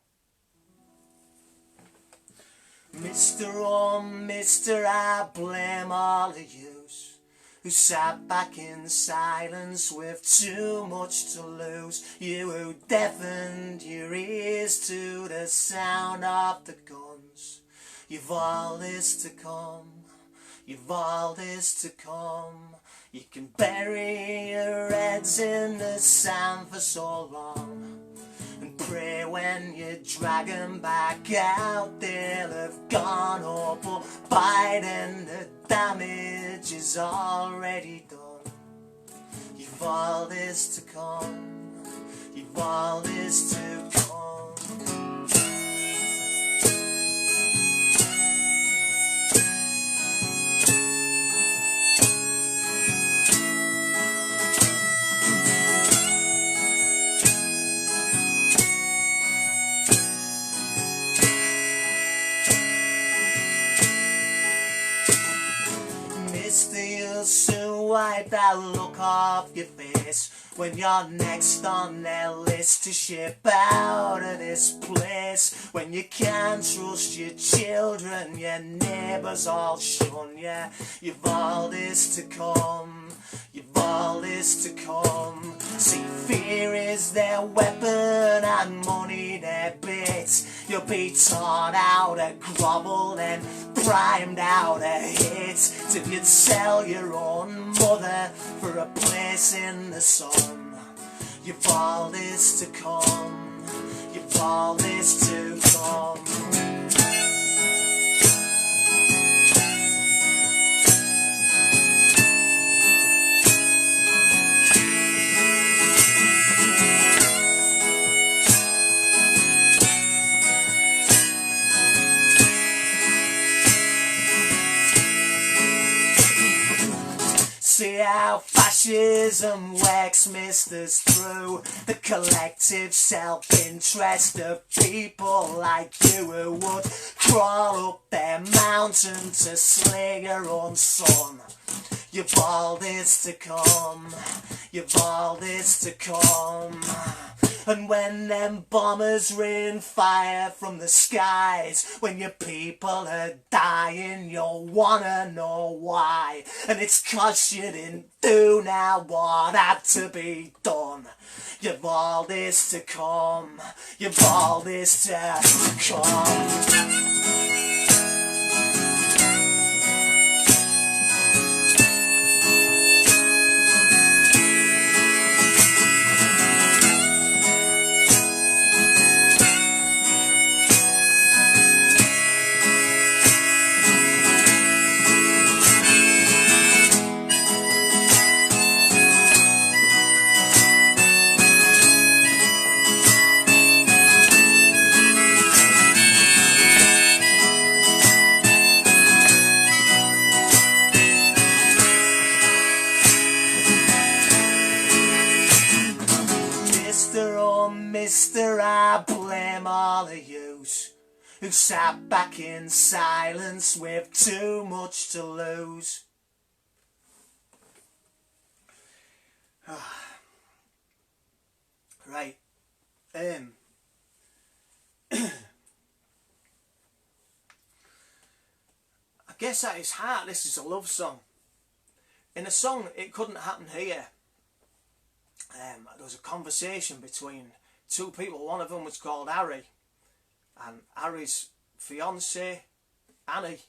Mr. Oh, Mr. I blame all of yous who sat back in silence with too much to lose. You who deafened your ears to the sound of the guns. You've all this to come. You've all this to come. You can bury your heads in the sand for so long. prey when you drag 'em back out. They'll have gone up or bite and the damage is already done. You've all this to come, you've all this to come. You'll soon wipe that look off your face when you're next on their list to ship out of this place. When you can't trust your children, your neighbours all shun you. You've all this to come, you've all this to come. See, fear is their weapon and money their bait. You'll be taught how to grovel and primed how to hit, till you'd sell your own mother for a place in the sun. You've all this to come, you've all this to come. See how fascism works misters through the collective self-interest of people like you who would crawl up their mountain to slay your own son. You've all this to come, you've all this to come. And when them bombers rain fire from the skies, when your people are dying, you'll wanna know why. And it's 'cause you didn't do now what had to be done. You've all this to come, you've all this to come. Mister, I blame all of yous who sat back in silence with too much to lose. Right. I guess at its heart this is a love song. In a song it couldn't happen here. There was a conversation between two people. One of them was called Harry, and Harry's fiancée Annie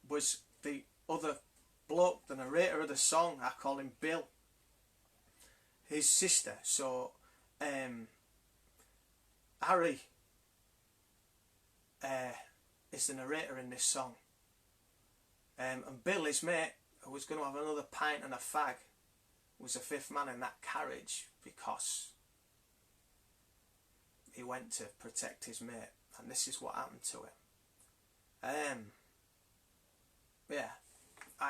was the other bloke, the narrator of the song. I call him Bill, his sister. So Harry is the narrator in this song, and Bill, his mate, who was going to have another pint and a fag, was the fifth man in that carriage because he went to protect his mate, and this is what happened to him. Yeah,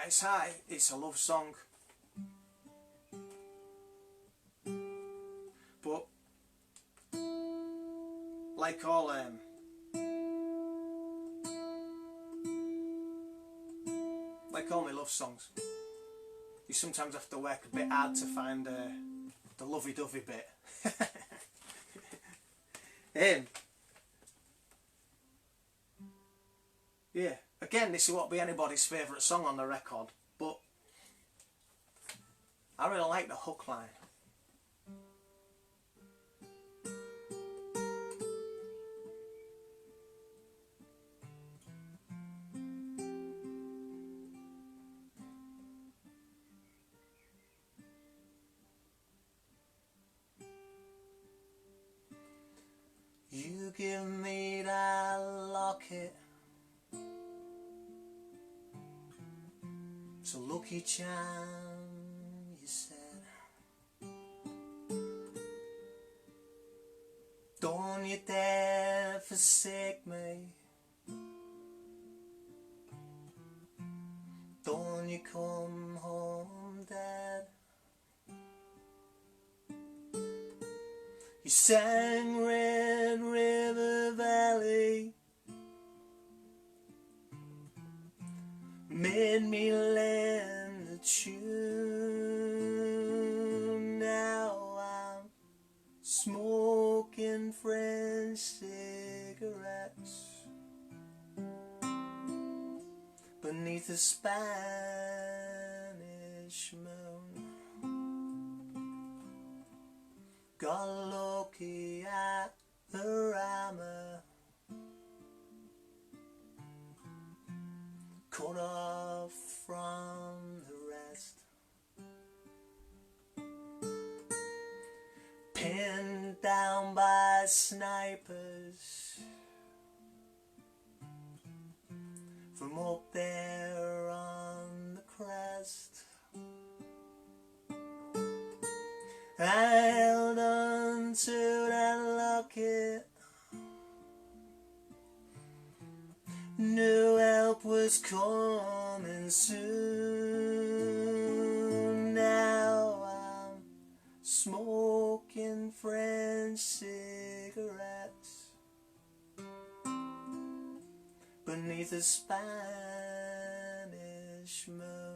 it's high. It's a love song, but like all my love songs, you sometimes have to work a bit hard to find the lovey-dovey bit. Yeah, again, this won't be anybody's favourite song on the record, but I really like the hook line. you give me that locket? It's a lucky charm, you said. Don't you dare forsake me. Don't you come home dead. You sang Red River Valley, made me learn the tune. Now I'm smoking French cigarettes beneath a Spanish moon. Got lucky at the rammer, cut off from the rest, pinned down by snipers from up there on the crest. I held on to that locket, knew help was coming soon. Now I'm smoking French cigarettes beneath a Spanish moon.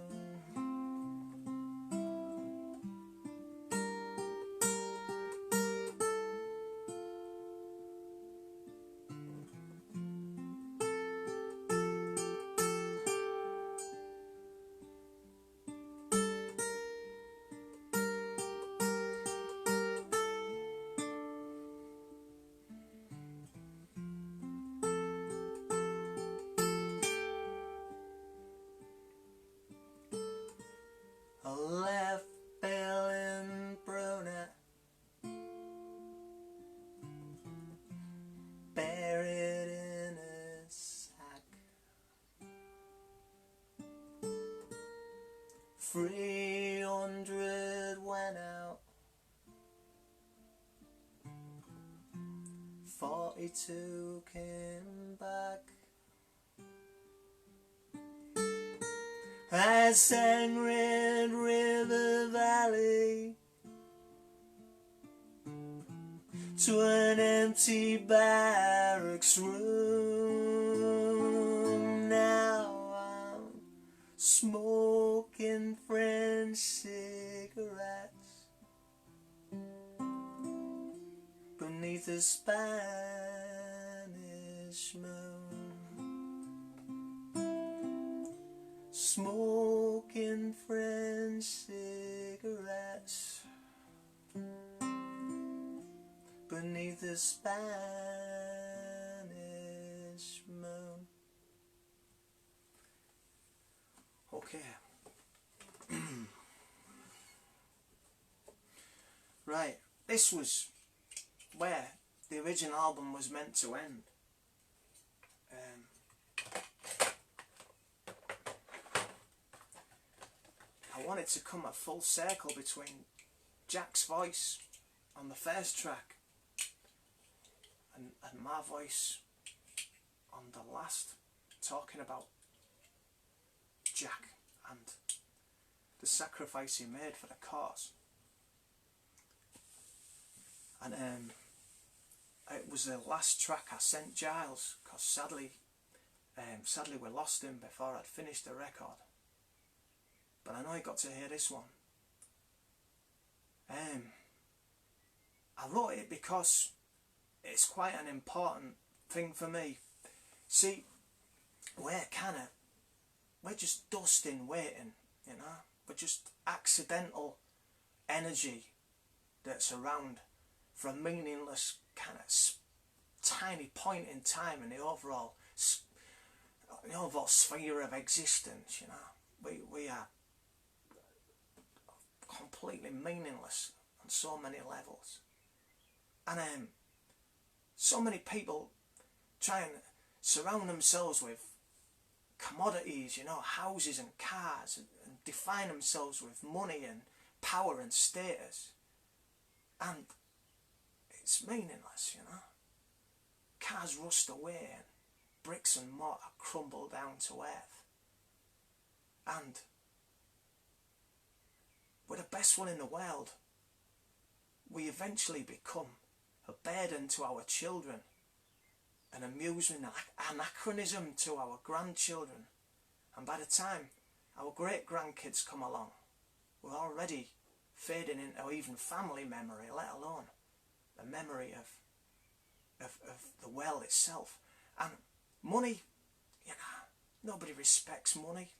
I left Bill and Bruna buried in a sack. 300 went out, 42 came back. I sang Red River Valley to an empty barracks room. Now I'm smoking French cigarettes beneath a Spanish moon. Smoking French cigarettes beneath the Spanish moon. Okay. Right, this was where the original album was meant to end. I wanted to come a full circle between Jack's voice on the first track and my voice on the last, talking about Jack and the sacrifice he made for the cause. And it was the last track I sent Giles, because sadly we lost him before I'd finished the record. But I know he got to hear this one. I wrote it because it's quite an important thing for me. See, we're just dust in waiting, you know. We're just accidental energy that's around for a meaningless kind of tiny point in time in the overall sphere of existence, you know. We are completely meaningless on so many levels. And So many people try and surround themselves with commodities, you know, houses and cars, and define themselves with money and power and status. And it's meaningless, you know. Cars rust away and bricks and mortar crumble down to earth. And we're the best one in the world. We eventually become a burden to our children, an amusement, an anachronism to our grandchildren. And by the time our great-grandkids come along, we're already fading into even family memory, let alone the memory of the world itself. And money, you know, nobody respects money.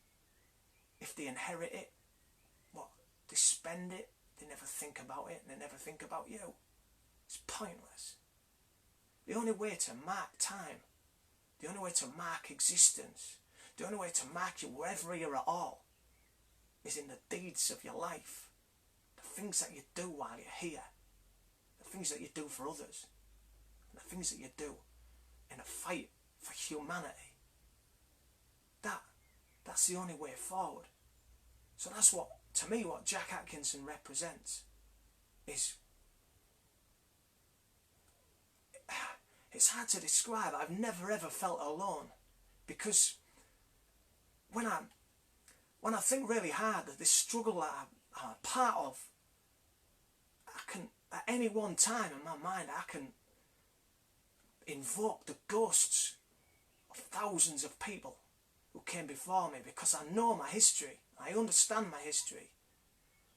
If they inherit it, what, they spend it, they never think about it, and they never think about you. It's pointless. The only way to mark time, the only way to mark existence, the only way to mark you wherever you're at all, is in the deeds of your life. The things that you do while you're here. The things that you do for others. And the things that you do in a fight for humanity. That's the only way forward. So that's what, to me, what Jack Atkinson represents is, it's hard to describe. I've never ever felt alone, because when I think really hard that this struggle that I'm a part of, I can, at any one time in my mind, I can invoke the ghosts of thousands of people who came before me, because I know my history, I understand my history,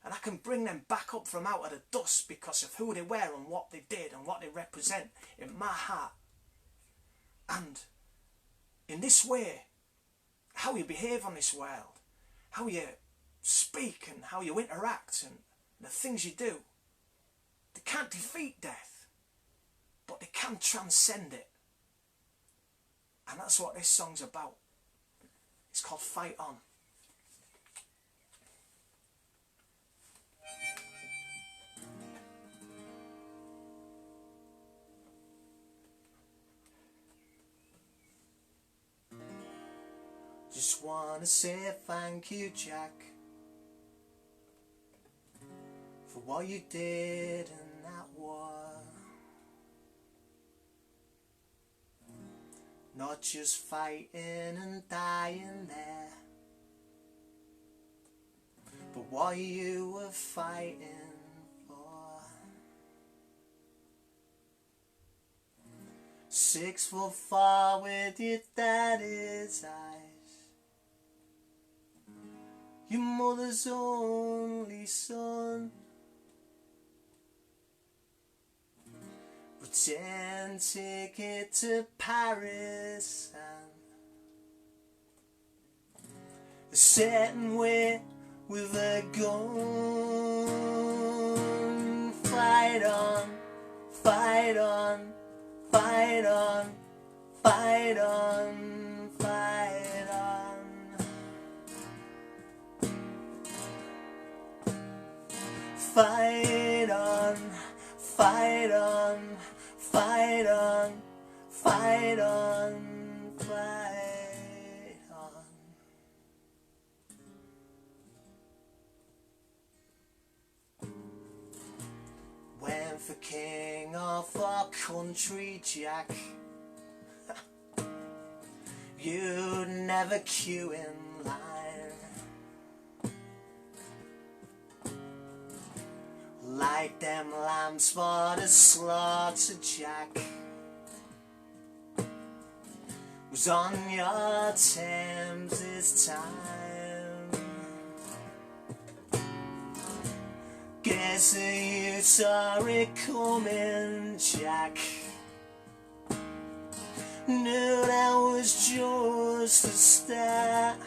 and I can bring them back up from out of the dust because of who they were and what they did and what they represent in my heart. And in this way, how you behave on this world, how you speak and how you interact and the things you do, they can't defeat death, but they can transcend it. And that's what this song's about. It's called Fight On. Just wanna say thank you, Jack, for what you did in that war. Not just fighting and dying there, but what you were fighting for. 6'4" with your daddy's eyes, your mother's only son. Return ticket to Paris and a certain way with a gun. Fight on, fight on, fight on, fight on, fight on. Fight on, fight on, fight on, fight on, fight on. Went for king of our country, Jack. You'd never queue in line. Like them lambs for the slaughter, Jack. Was on your terms this time. Guess you saw it coming, Jack. Knew that was just the start.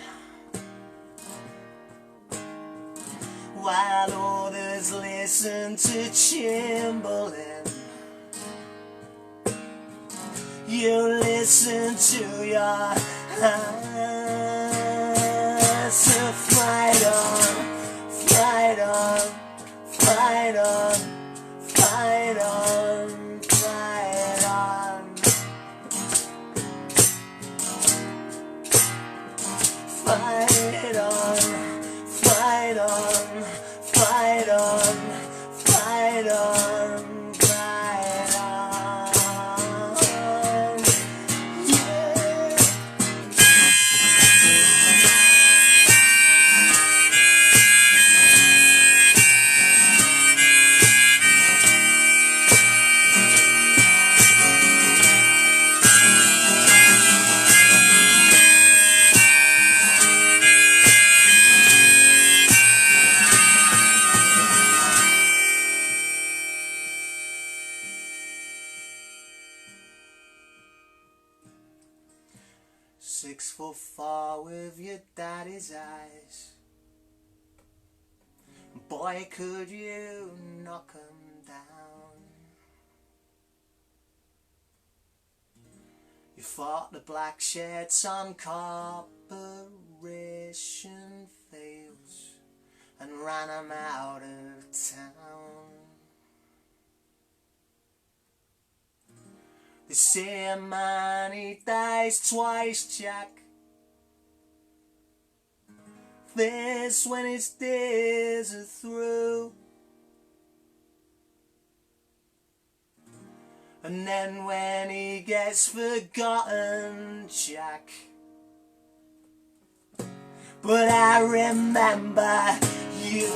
While others listen to Chamberlain, you listen to your heart. So fight on, fight on, fight on, fight on, fight on. 6'4" with your daddy's eyes. Boy, could you knock 'em down. You fought the black shirts on corporation fields and ran 'em out of town. They say a man, he dies twice, Jack. This when his days are through, and then when he gets forgotten, Jack. But I remember you,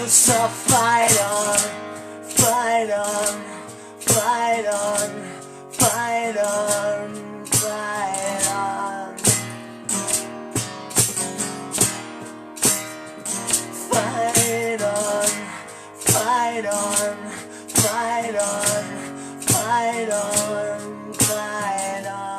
so fight on, fight on, fight on, fight on, fight on. Fight on, fight on, fight on, fight on, fight on.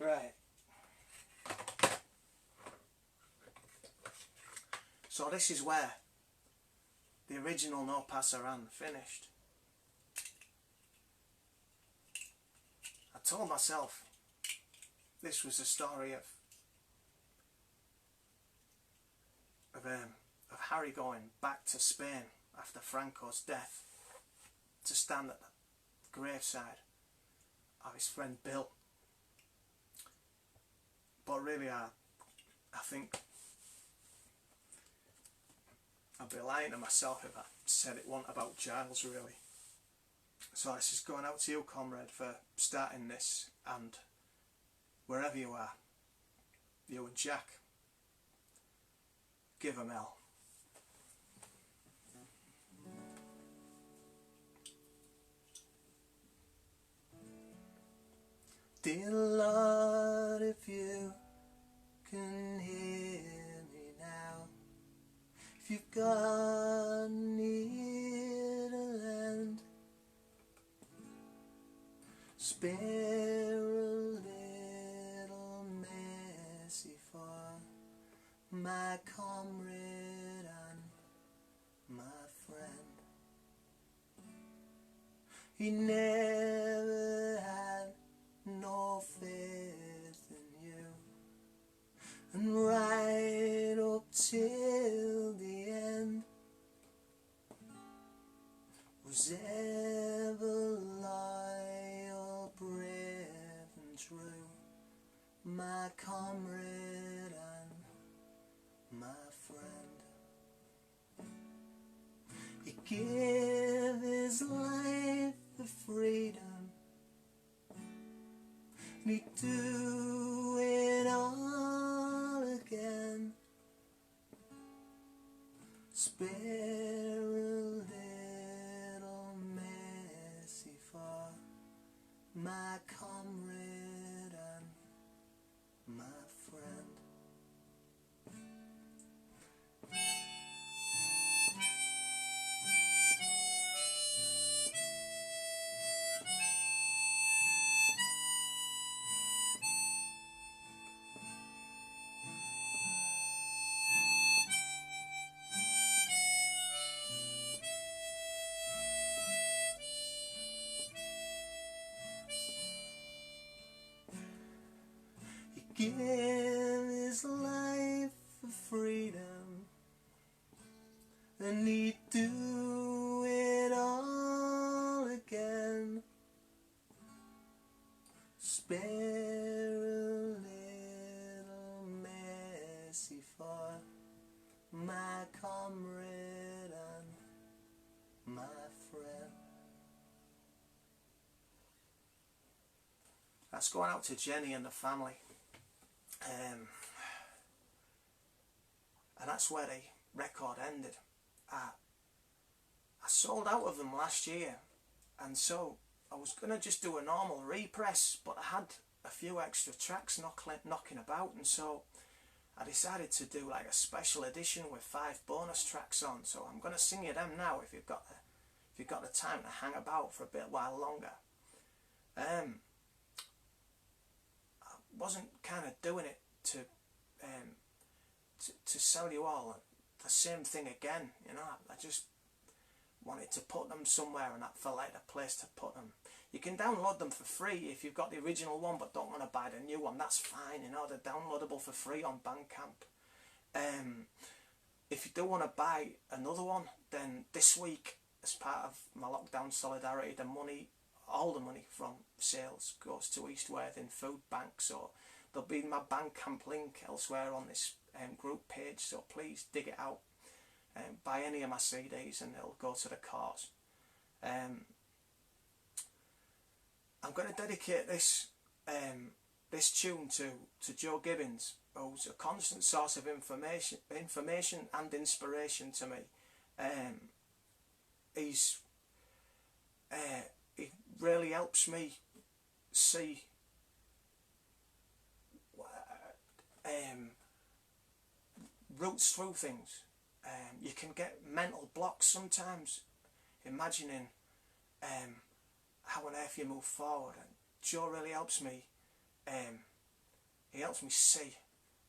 Right. So this is where the original No Pasaran finished. I told myself this was the story of Harry going back to Spain after Franco's death to stand at the graveside of his friend Bill. But really, I think I'd be lying to myself if I said it wasn't about Giles, really. So this is going out to you, comrade, for starting this, and wherever you are, you and Jack, give 'em hell. Dear Lord, if you can hear me now, if you've got near to land, spare a little mercy for my comrade and my friend. He never had no faith in you, and right up till the end was ever loyal, brave and true, my comrade and my friend. He gave his life for freedom, and he'd do it all again. Spare a little mercy for my comrade and my friend. give his life for freedom, and he'd do it all again. Spare a little mercy for my comrade and my friend. That's going out to Jenny and the family. And that's where the record ended. I sold out of them last year, and so I was going to just do a normal repress, but I had a few extra tracks knocking about, and so I decided to do like a special edition with 5 bonus tracks on. So I'm going to sing you them now if you've got the time to hang about for a bit while longer. I wasn't kind of doing it to sell you all the same thing again, you know. I just wanted to put them somewhere, and that felt like the place to put them. You can download them for free if you've got the original one but don't want to buy the new one. That's fine, you know. They're downloadable for free on Bandcamp. If you do want to buy another one, then this week, as part of my lockdown solidarity, all the money from sales goes to East Worthing Food Bank. So there'll be my Bandcamp link elsewhere on this group page, so please dig it out. Buy any of my CDs and it'll go to the cause. I'm going to dedicate this tune to Joe Gibbons, who's a constant source of information and inspiration to me. He really helps me see routes through things. You can get mental blocks sometimes imagining how on earth you move forward, and Joe really helps me. He helps me see.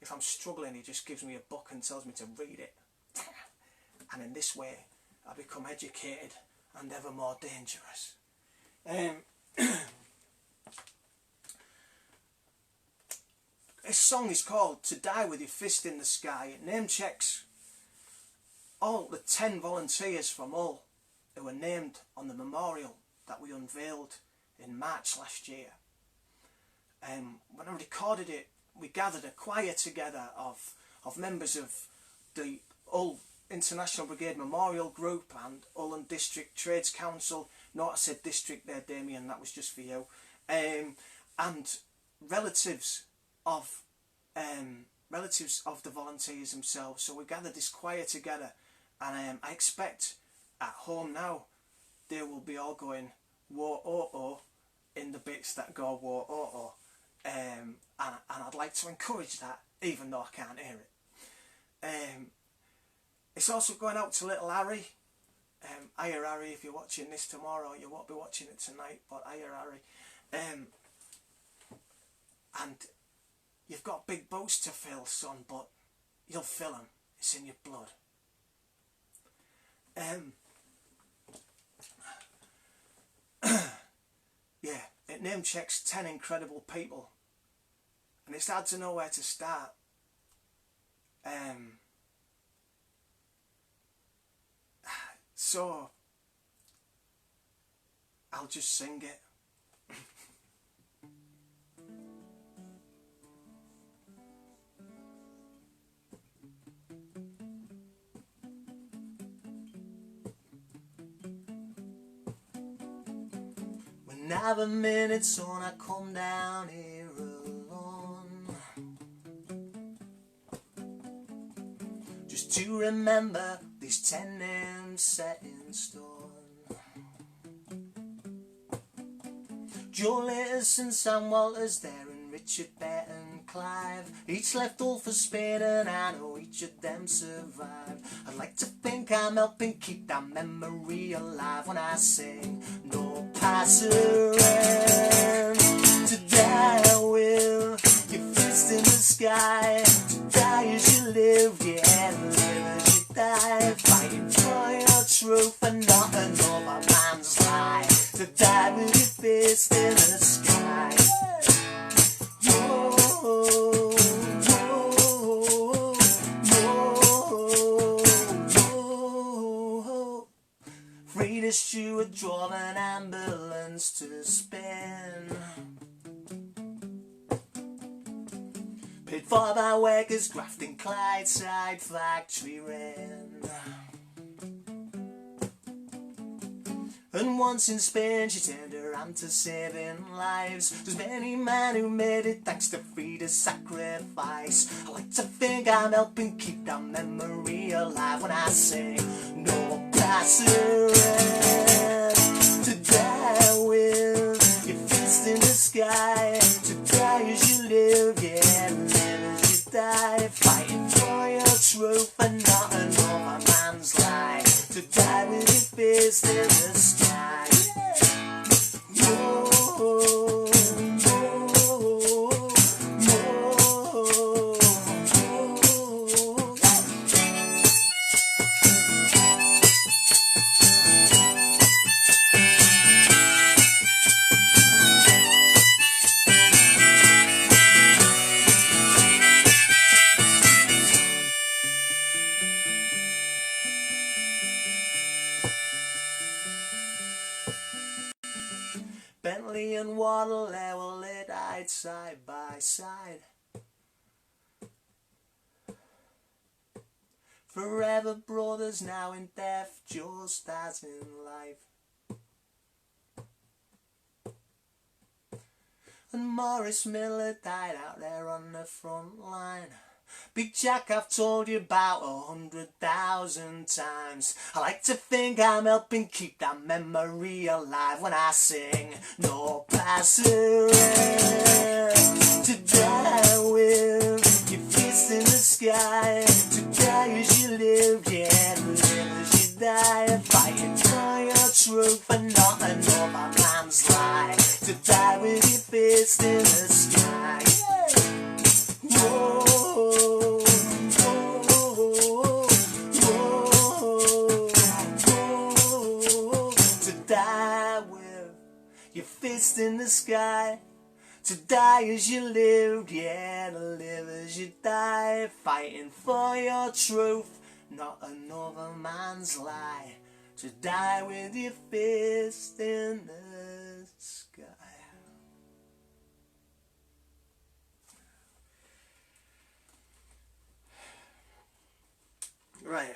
If I'm struggling, he just gives me a book and tells me to read it, and in this way I become educated and ever more dangerous. This song is called To Die With Your Fist in the Sky. It name checks all the 10 volunteers from Hull who were named on the memorial that we unveiled in March last year. When I recorded it, we gathered a choir together of members of the Hull International Brigade Memorial Group and Hull and District Trades Council. No, I said district there, Damien, that was just for you. And relatives of the volunteers themselves. So we gathered this choir together, and I expect at home now they will be all going whoa oh oh in the bits that go whoa oh oh, and I'd like to encourage that, even though I can't hear it. It's also going out to little Harry. Hiya Harry, if you're watching this tomorrow, you won't be watching it tonight, but hiya Harry. And you've got big boots to fill, son, but you'll fill them. It's in your blood. Yeah, it name checks 10 incredible people, and it's hard to know where to start. So I'll just sing it. Whenever minutes on, I come down here alone, just to remember these 10 names set in stone. Joe Lattis and Sam Walters there, and Richard Bett and Clive, each left all for Spain, and I know each of them survived. I'd like to think I'm helping keep that memory alive when I sing No Pasaran. To die with your fist in the sky, to die as you live, yeah, live as you die, fighting for your truth and not another man's lie. To die with your fist in the sky. Whoa. a steward drove an ambulance to Spain. Paid for by workers grafting Clydeside factory rain. And once in Spain she turned her hand to saving lives. There's many men who made it thanks to Frida's sacrifice. I like to think I'm helping keep that memory alive when I sing No Pasaran. To die with your fist in the sky, to die as you live, yeah, live as you die, fighting for your truth and not another man's lie. To die with your fist in the sky. Whoa, whoa, whoa, whoa. Bentley and Waddle, well, they died side by side. Forever brothers, now in death, just as in life. And Morris Miller died out there on the front line. Big Jack, I've told you about 100,000 times. I like to think I'm helping keep that memory alive when I sing No Pasaran. To die with your fist in the sky, to die as you live, yeah, live as you die, fighting for your truth and not another man's lie. To die with your fist in the sky. Whoa. Your fist in the sky, to die as you lived, yeah, to live as you die, fighting for your truth, not another man's lie. To die with your fist in the sky. Right.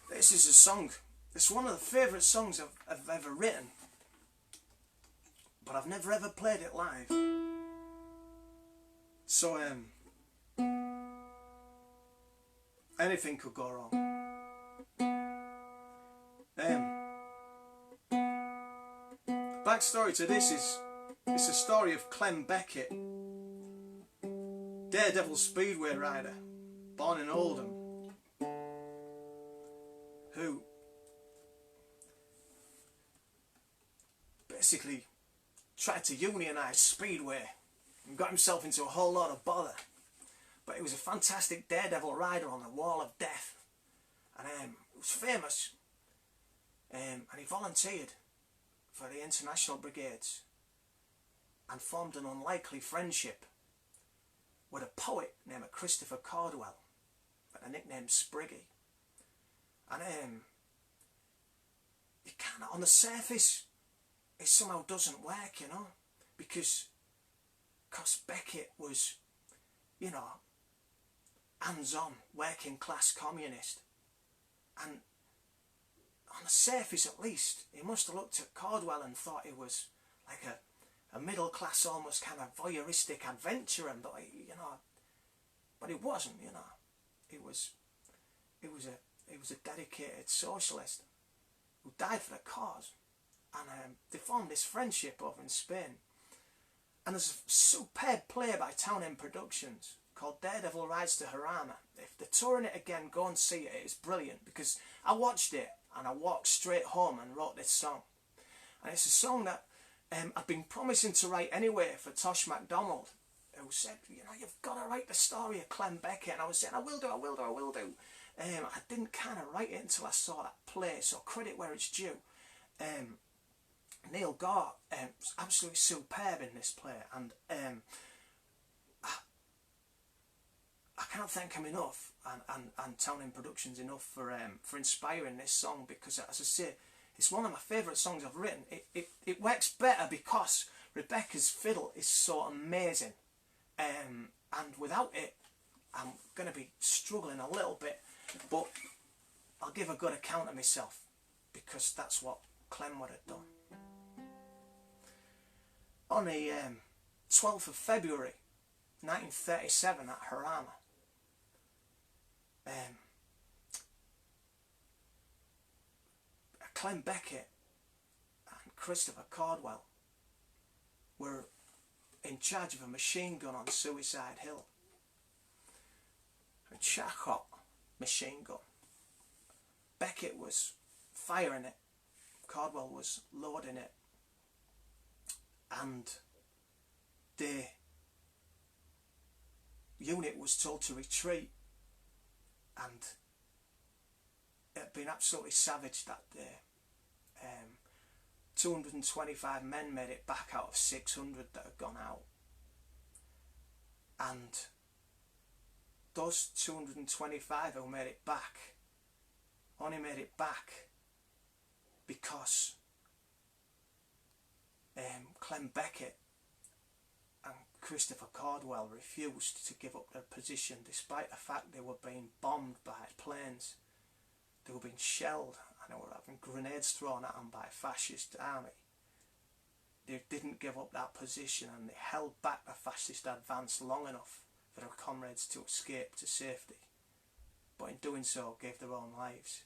This is a song. It's one of the favourite songs I've ever written, but I've never ever played it live. So anything could go wrong. Backstory to this is it's a story of Clem Beckett, Daredevil speedway rider, born in Oldham, who basically tried to unionise speedway and got himself into a whole lot of bother. But he was a fantastic daredevil rider on the wall of death, and he was famous, and he volunteered for the international brigades and formed an unlikely friendship with a poet named Christopher Cordwell, with the nickname Spriggy. And you kind of, on the surface, it somehow doesn't work, you know, because Beckett was, you know, hands-on, working class communist, and on the surface at least, he must have looked at Cordwell and thought he was like a middle class, almost kind of voyeuristic adventurer, but but he wasn't, you know. He was a dedicated socialist who died for the cause, and they formed this friendship over in Spain. And there's a superb play by Townend Productions called Daredevil Rides to Jarama. If they're touring it again, go and see it. It's brilliant, because I watched it and I walked straight home and wrote this song. And it's a song that I've been promising to write anyway for Tosh MacDonald, who said, you know, you've got to write the story of Clem Beckett. And I was saying, I will do. I didn't kind of write it until I saw that play, so credit where it's due. Neil Gore was absolutely superb in this play, and I can't thank him enough, and Townend Productions enough for inspiring this song, because, as I say, it's one of my favourite songs I've written. It works better because Rebecca's fiddle is so amazing, and without it I'm going to be struggling a little bit, but I'll give a good account of myself, because that's what Clem would have done. On the 12th of February 1937 at Harama, Clem Beckett and Christopher Cardwell were in charge of a machine gun on Suicide Hill. A Shahot machine gun. Beckett was firing it, Cardwell was loading it, and the unit was told to retreat, and it had been absolutely savaged that day. 225 men made it back out of 600 that had gone out, and those 225 who made it back only made it back because Clem Beckett and Christopher Cardwell refused to give up their position, despite the fact they were being bombed by planes. They were being shelled and they were having grenades thrown at them by a fascist army. They didn't give up that position, and they held back the fascist advance long enough for their comrades to escape to safety, but in doing so gave their own lives.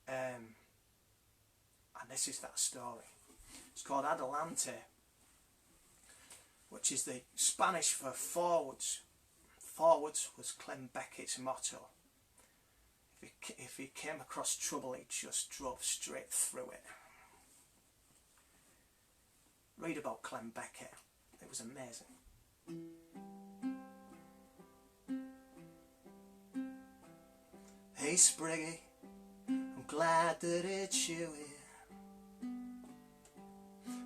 And this is that story. It's called Adelante, which is the Spanish for forwards. Forwards was Clem Beckett's motto. If he came across trouble, he just drove straight through it. Read about Clem Beckett. It was amazing. Hey Spriggy, I'm glad that it's you here.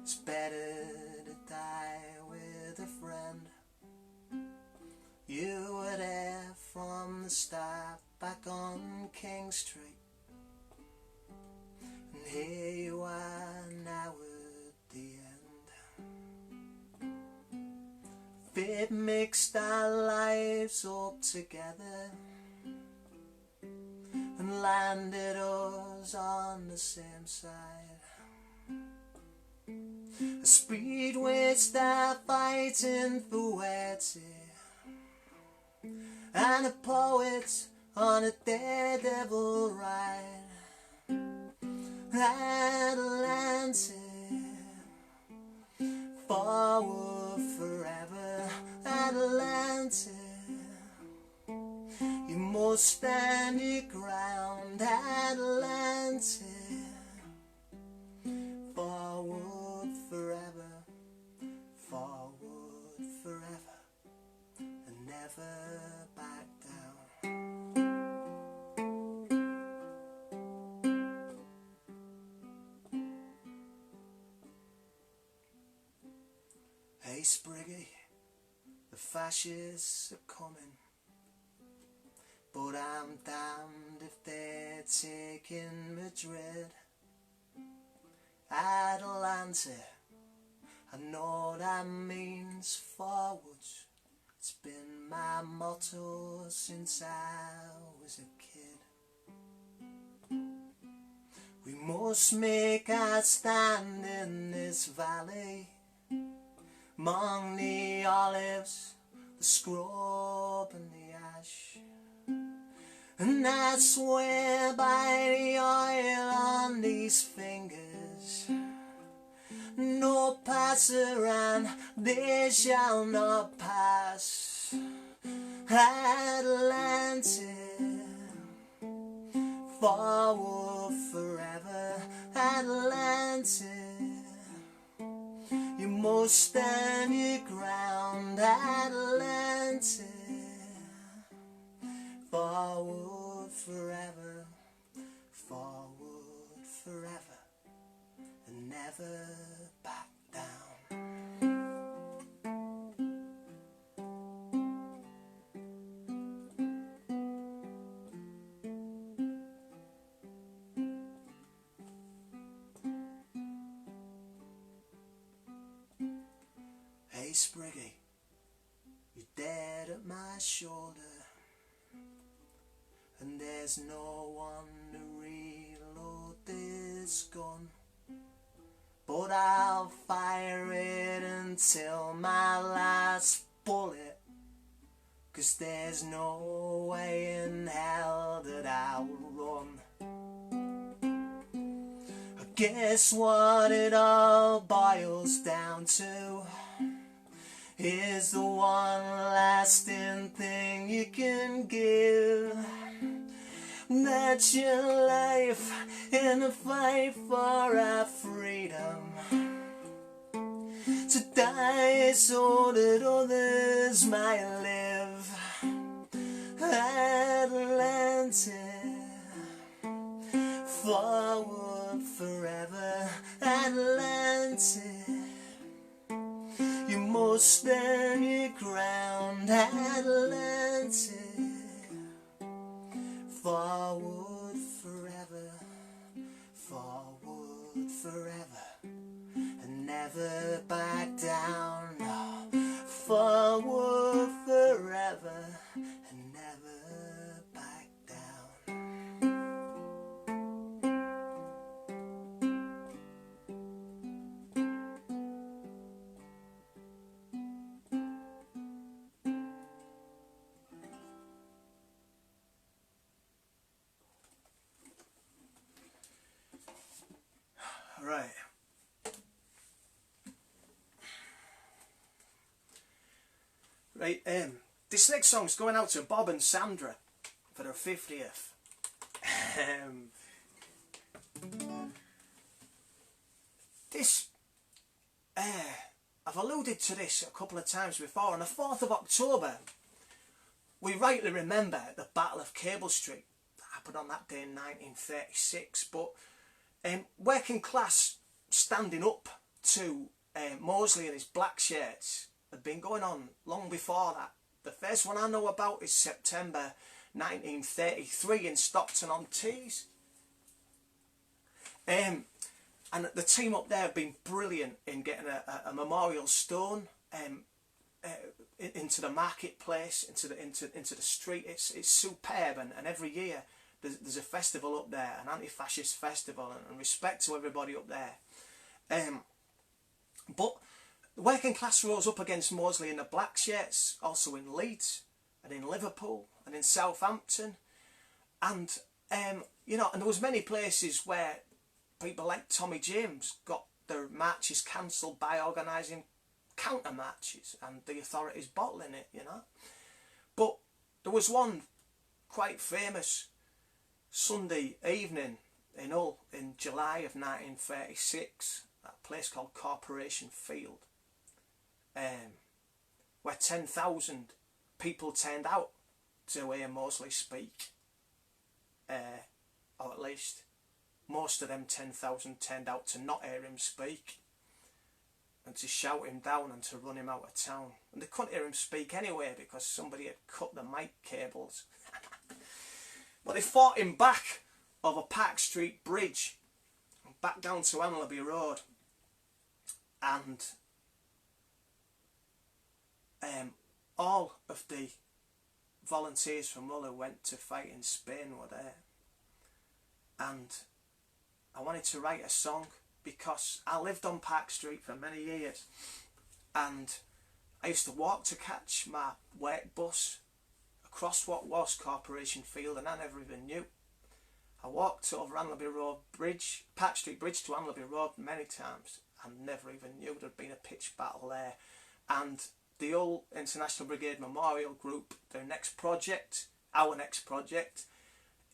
It's better to die with a friend. You were there from the start, back on King Street, and here you are now at the end. Fate mixed our lives up together and landed us on the same side. A speedway star fighting for words here, and a poet on a daredevil ride. Adelante, forward forever. Adelante, you must stand your ground. Adelante, forward forever, forward forever, and never back down. Hey Spriggy, the fascists are coming, but I'm damned if they're taking Madrid. Adelante, I know that means forwards. It's been my motto since I was a kid. We must make our stand in this valley, among the olives, the scrub and the ash. And I swear by the oil on these fingers, no Pasaran they shall not pass. Adelante, forward forever. Adelante, you must stand your ground. Adelante, forward forever, forward forever, and never back down. Spriggy, you're dead at my shoulder, and there's no one to reload this gun, but I'll fire it until my last bullet, 'cause there's no way in hell that I'll run. I guess what it all boils down to is the one lasting thing you can give, that's your life in the fight for our freedom, to die so that others might live. Atlantic, forward forever. Atlantic, you must stand your ground. Atlantic, forward forever, forward forever, and never back down. No, forward forever, and never back down. Right. Right, this next song's going out to Bob and Sandra for their 50th. This, I've alluded to this a couple of times before. On the 4th of October, we rightly remember the Battle of Cable Street that happened on that day in 1936, but working class standing up to Mosley and his black shirts had been going on long before that. The first one I know about is September 1933 in Stockton-on-Tees. And the team up there have been brilliant in getting a memorial stone into the marketplace, into the street. It's superb, and every year there's a festival up there, an anti-fascist festival, and respect to everybody up there. But the working class rose up against Mosley and the black shirts, also in Leeds and in Liverpool and in Southampton, and you know, and there was many places where people like Tommy James got their marches cancelled by organising counter marches and the authorities bottling it, you know. But there was one quite famous Sunday evening in Hull in July of 1936, at a place called Corporation Field, where 10,000 people turned out to hear Mosley speak, or at least most of them 10,000 turned out to not hear him speak and to shout him down and to run him out of town. And they couldn't hear him speak anyway because somebody had cut the mic cables. But they fought him back over Park Street Bridge, back down to Anlaby Road, and all of the volunteers from Muller went to fight in Spain were there. And I wanted to write a song because I lived on Park Street for many years, and I used to walk to catch my work bus across what was Corporation Field, and I never even knew. I walked over Anlaby Road Bridge, Park Street Bridge to Anlaby Road many times and never even knew there'd been a pitched battle there. And the old International Brigade Memorial Group, their next project, our next project,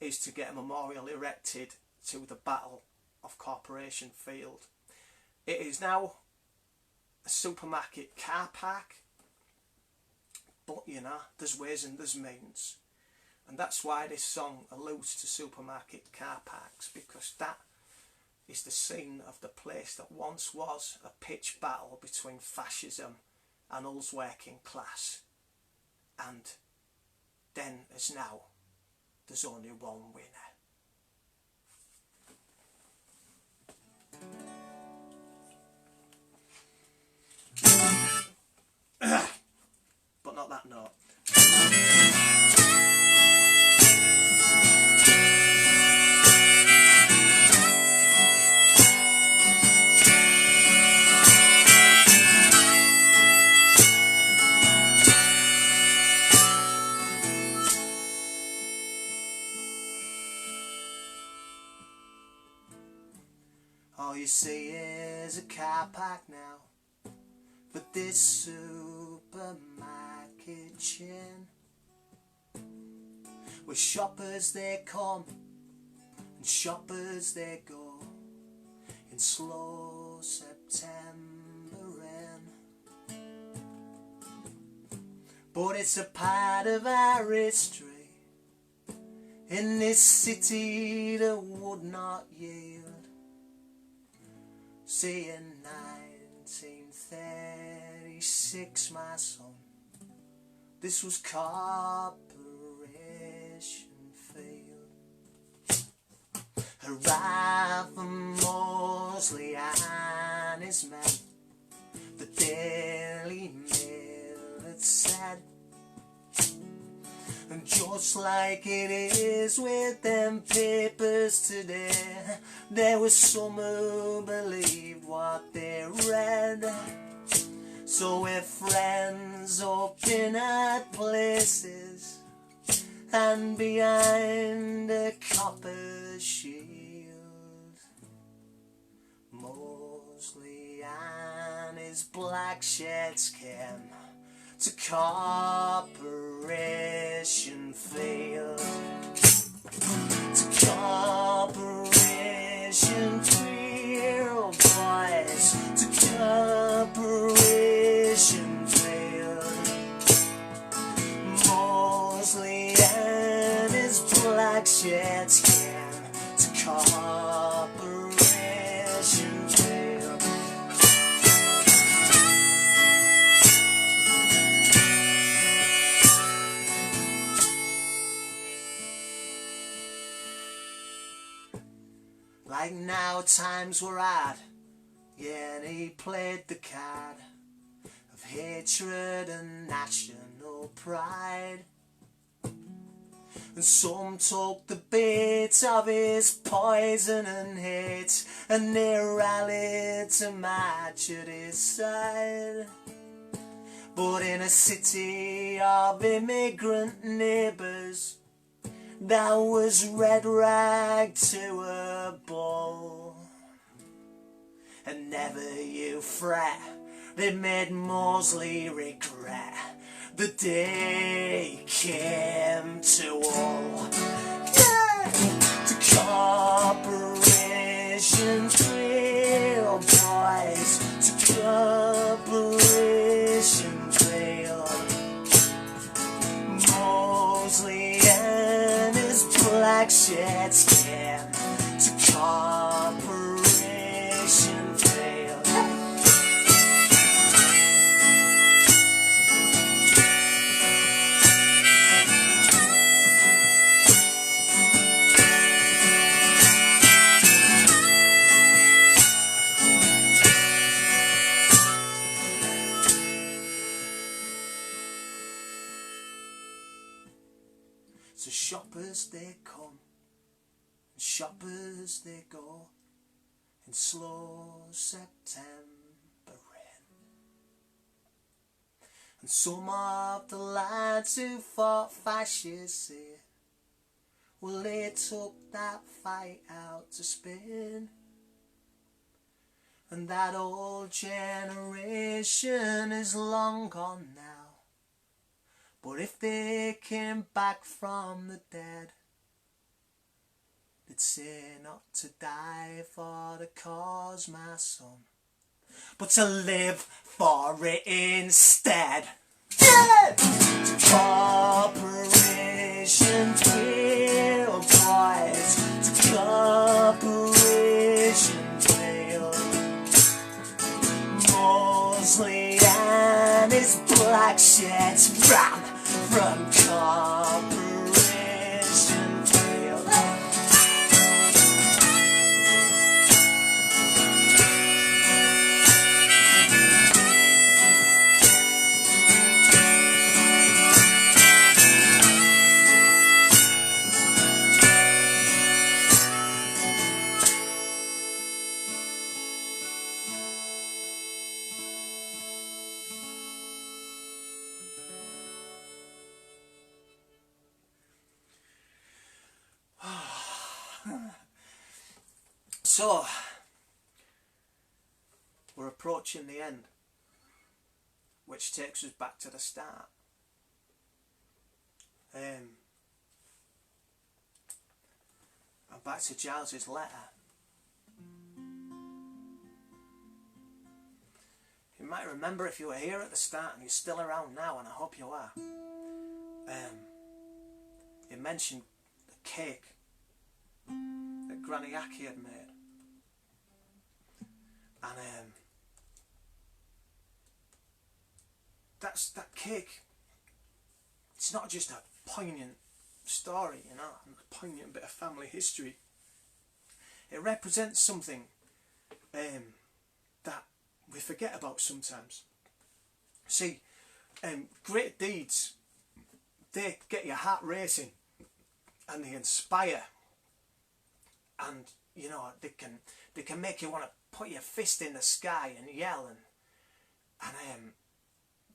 is to get a memorial erected to the Battle of Corporation Field. It is now a supermarket car park, but you know, there's ways and there's means. And that's why this song alludes to supermarket car parks, because that is the scene of the place that once was a pitched battle between fascism and Hull's working class. And then, as now, there's only one winner. See, here's a car park now for this supermarket chain, where shoppers they come and shoppers they go in slow September rain. But it's a part of our history in this city that would not yield. See, in 1936, my son, this was Corporation Field. Arrived from Mosley and his men, the Daily Mail had said. And just like it is with them papers today, there was some who believed what they read. So we're friends up in at places and behind a copper shield. Mosley and his black shirts came to Corporation Field, to Corporation Field, boys, to Corporation Field. Mosley and his black shirts came to Corporation Field. Like now times were hard, yeah, and he played the card of hatred and national pride. And some took the bait of his poison and hate, and they rallied to march at his side. But in a city of immigrant neighbours, that was red rag to a bull. And never you fret, they made Mosley regret the day came to all. Yeah! To Corporation Trail, boys, to Corporation Trail. Mosley and his black shirts came to Corporation Trail. So shoppers they come, and shoppers they go, in slow September rain. And some of the lads who fought fascists here, well, they took that fight out to Spain. And that old generation is long gone now. But if they came back from the dead, they'd say not to die for the cause, my son, but to live for it instead. Yeah! To Corporation Trail, boys, to Corporation Trail. Mosley and his black shirts ran from Corporation Trail. So, we're approaching the end, which takes us back to the start. And back to Giles's letter. You might remember if you were here at the start, and you're still around now, and I hope you are. He mentioned the cake that Granny Aki had made. And that cake, it's not just a poignant story, you know, a poignant bit of family history. It represents something that we forget about sometimes. See, great deeds, they get your heart racing and they inspire, and you know, they can make you want to put your fist in the sky and yell, and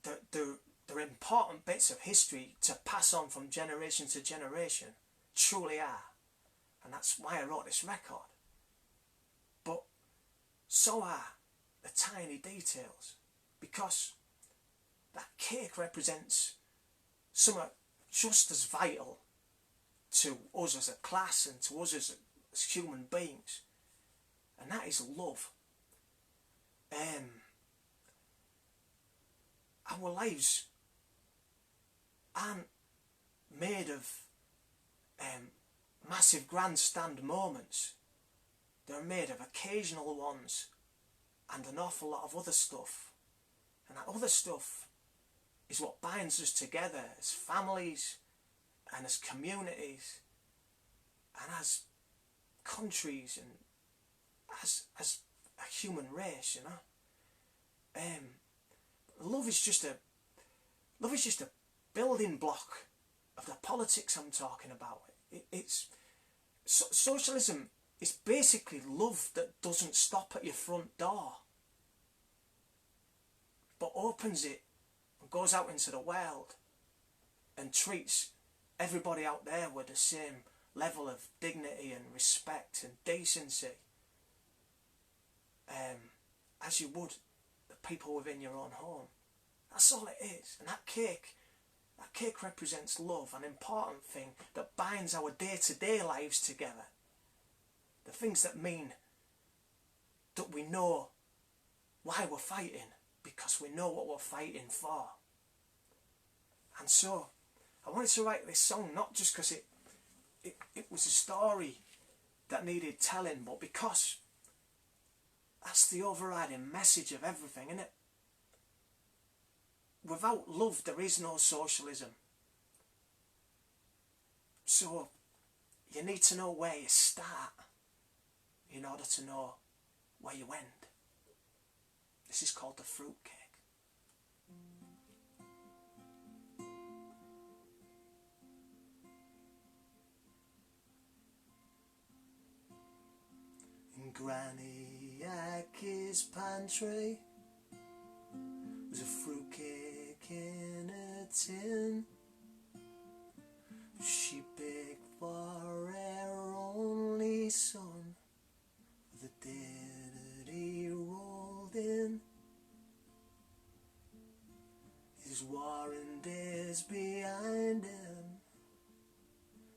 they're important bits of history to pass on from generation to generation, truly are, and that's why I wrote this record. But so are the tiny details, because that cake represents something just as vital to us as a class and to us as human beings, and that is love. Our lives aren't made of massive grandstand moments. They're made of occasional ones and an awful lot of other stuff. And that other stuff is what binds us together as families and as communities and as countries and as a human race, you know. Love is just a building block of the politics I'm talking about. Socialism is basically love that doesn't stop at your front door, but opens it and goes out into the world and treats everybody out there with the same level of dignity and respect and decency as you would the people within your own home. That's all it is. And that cake represents love, an important thing that binds our day-to-day lives together. The things that mean that we know why we're fighting, because we know what we're fighting for. And so I wanted to write this song not just because it was a story that needed telling, but because that's the overriding message of everything, isn't it? Without love, there is no socialism. So you need to know where you start in order to know where you end. This is called the fruitcake. In Granny Aki's pantry was a fruitcake in a tin. She baked for her only son the day that he rolled in. His warring days behind him,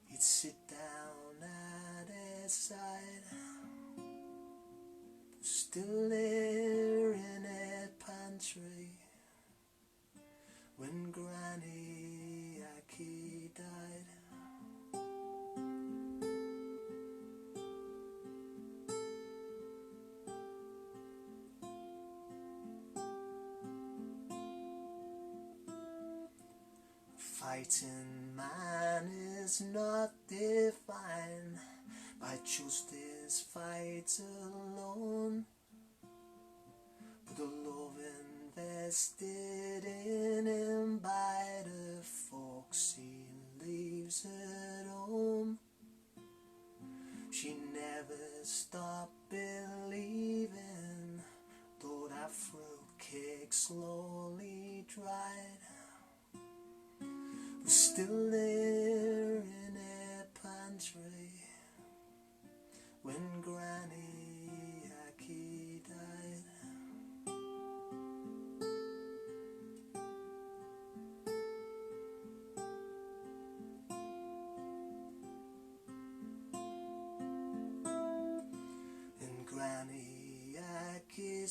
he'd sit down at his side, still there in a pantry when Granny Aki died. Fighting man is not defined by just his fight alone, but the love invested in him by the folks he leaves at home. She never stopped believing, though that fruitcake slowly dried. Was still there in a pantry when Granny Aki died.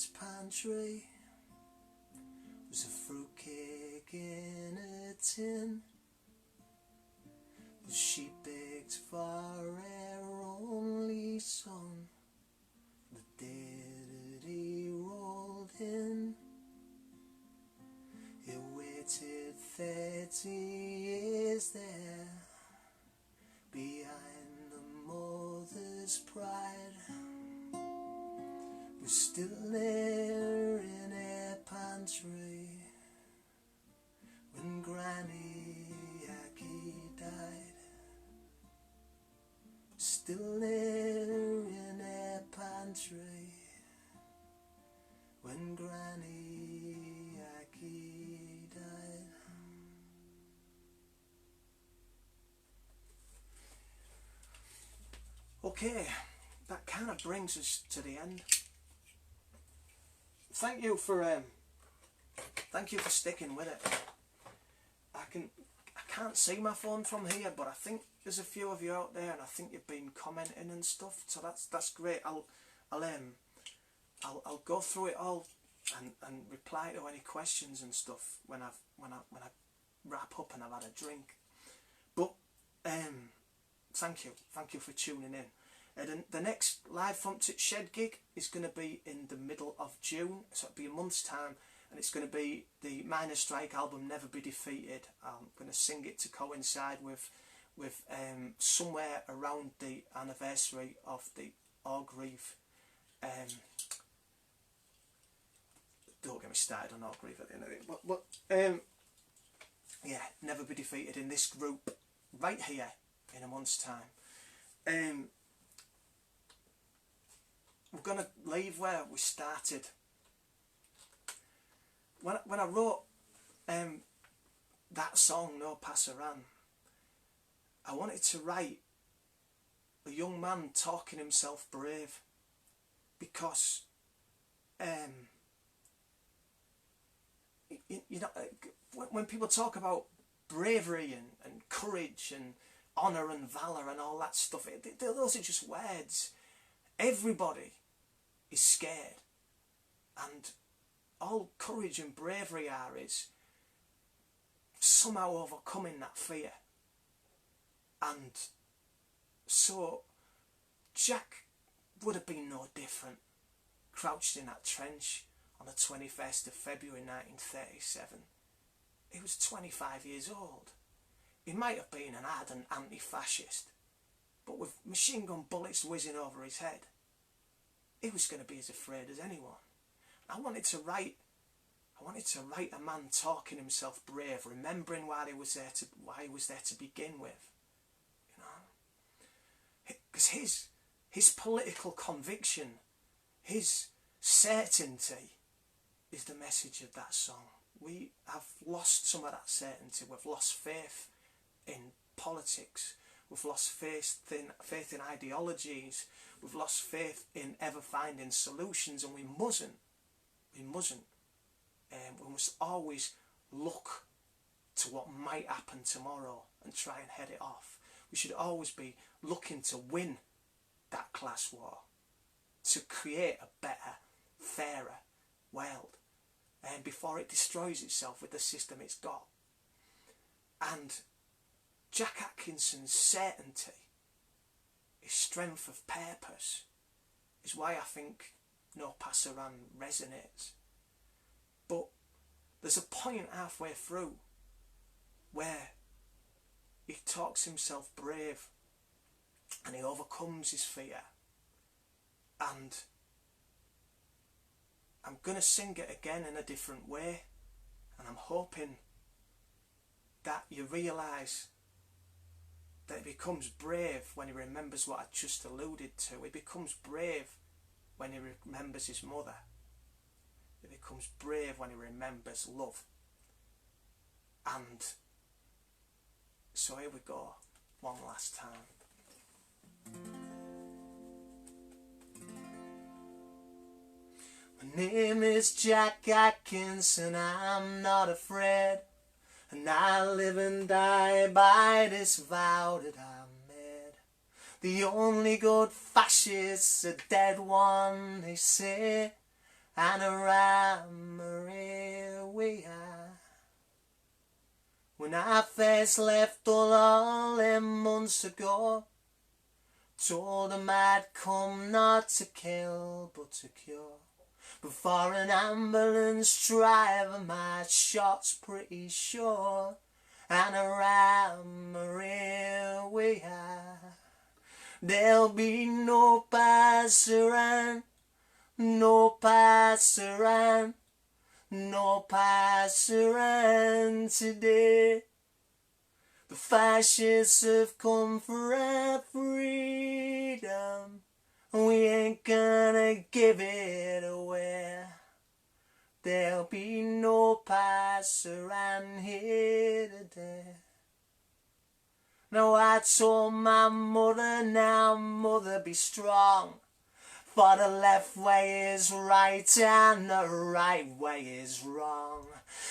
his pantry was a fruitcake in a tin that she baked for her only son the day that he rolled in. He waited 30 years there behind the mother's pride, was still there in her pantry when Granny Aki died. Still there in her pantry when Granny Aki died. Okay, that kind of brings us to the end. Thank you for sticking with it. I can't see my phone from here, but I think there's a few of you out there, and I think you've been commenting and stuff. So that's great. I'll go through it all and reply to any questions and stuff when I wrap up and I've had a drink. But thank you for tuning in. And the next live from Shed gig is going to be in the middle of June, so it'll be a month's time, and it's going to be the Minor Strike album Never Be Defeated. I'm going to sing it to coincide with somewhere around the anniversary of the Orgreave. Don't get me started on Orgreave at the end of it, but yeah, Never Be Defeated in this group right here in a month's time. We're going to leave where we started. When I wrote that song, No Pasaran, I wanted to write a young man talking himself brave, because you know, when people talk about bravery and courage and honour and valour and all that stuff, those are just words. Everybody is scared, and all courage and bravery are is somehow overcoming that fear. And so Jack would have been no different, crouched in that trench on the 21st of February 1937. He was 25 years old. He might have been an ardent anti-fascist, but with machine gun bullets whizzing over his head, he was going to be as afraid as anyone. I wanted to write a man talking himself brave, remembering why he was there to begin with. You know, because his political conviction, his certainty, is the message of that song. We have lost some of that certainty. We've lost faith in politics. We've lost faith in ideologies. We've lost faith in ever finding solutions, and we mustn't. We must always look to what might happen tomorrow and try and head it off. We should always be looking to win that class war, to create a better, fairer world, and before it destroys itself with the system it's got. And Jack Atkinson's certainty, his strength of purpose, is why I think No Pasaran resonates. But there's a point halfway through where he talks himself brave and he overcomes his fear. And I'm going to sing it again in a different way, and I'm hoping that you realise that he becomes brave when he remembers what I just alluded to. He becomes brave when he remembers his mother. He becomes brave when he remembers love. And so here we go, one last time. My name is Jack Atkinson, I'm not afraid, and I live and die by this vow that I made. The only good fascist's a dead one, they say. and around here we are. When I first left all them months ago, told them I'd come not to kill but to cure. Before an ambulance driver, my shot's pretty sure. And around here we are. There'll be no Pasaran, no Pasaran, no Pasaran today. The fascists have come for our freedom, and we ain't gonna give it away. There'll be no Pasaran here today. Now I told my mother, now mother be strong, for the left way is right and the right way is wrong.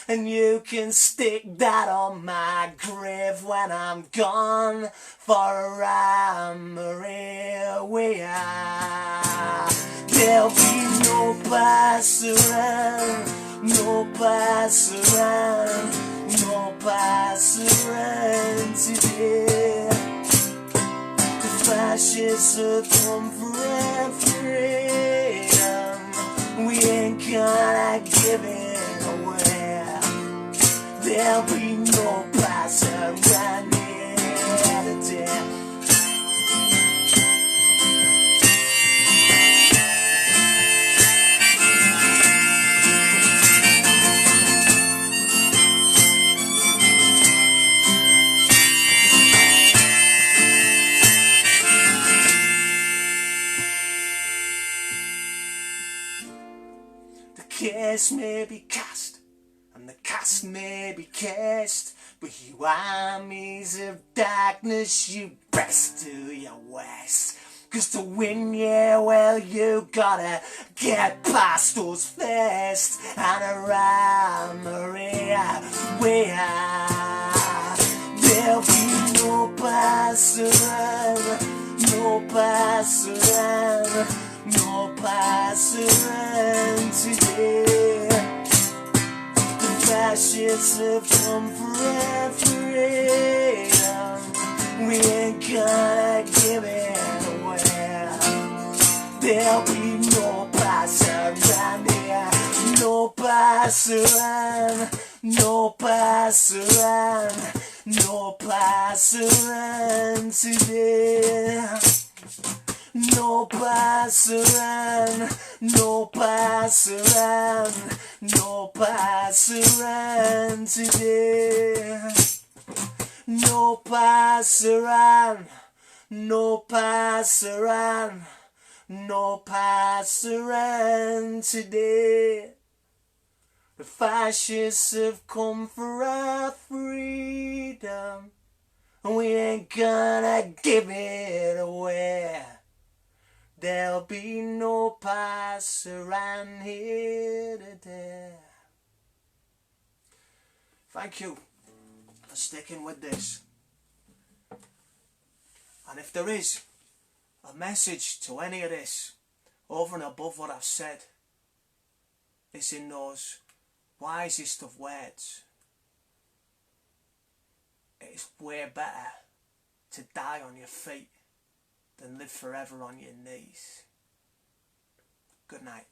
And you can stick that on my grave when I'm gone, for around here we are. There'll be no Pasaran, no Pasaran, no Pasaran today. The fascists have come for our freedom, we ain't gonna give it away. There'll be no Pasaran here today. The case may be cast, and the cast may be cast, but you armies of darkness, you best do your worst. 'Cause to win, yeah, well, you gotta get past us first. And around here we are. There'll be no Pasaran, no Pasaran, no Pasaran today. The fascists have come for our freedom, we ain't gonna give it away. There'll be no Pasaran here, no Pasaran, no Pasaran, no Pasaran today. No Pasaran, no Pasaran, no Pasaran today. No Pasaran, no Pasaran, no Pasaran today. The fascists have come for our freedom, and we ain't gonna give it away. There'll be no Pasaran here today. Thank you for sticking with this. And if there is a message to any of this, over and above what I've said, it's in those wisest of words. It's way better to die on your feet than live forever on your knees. Good night.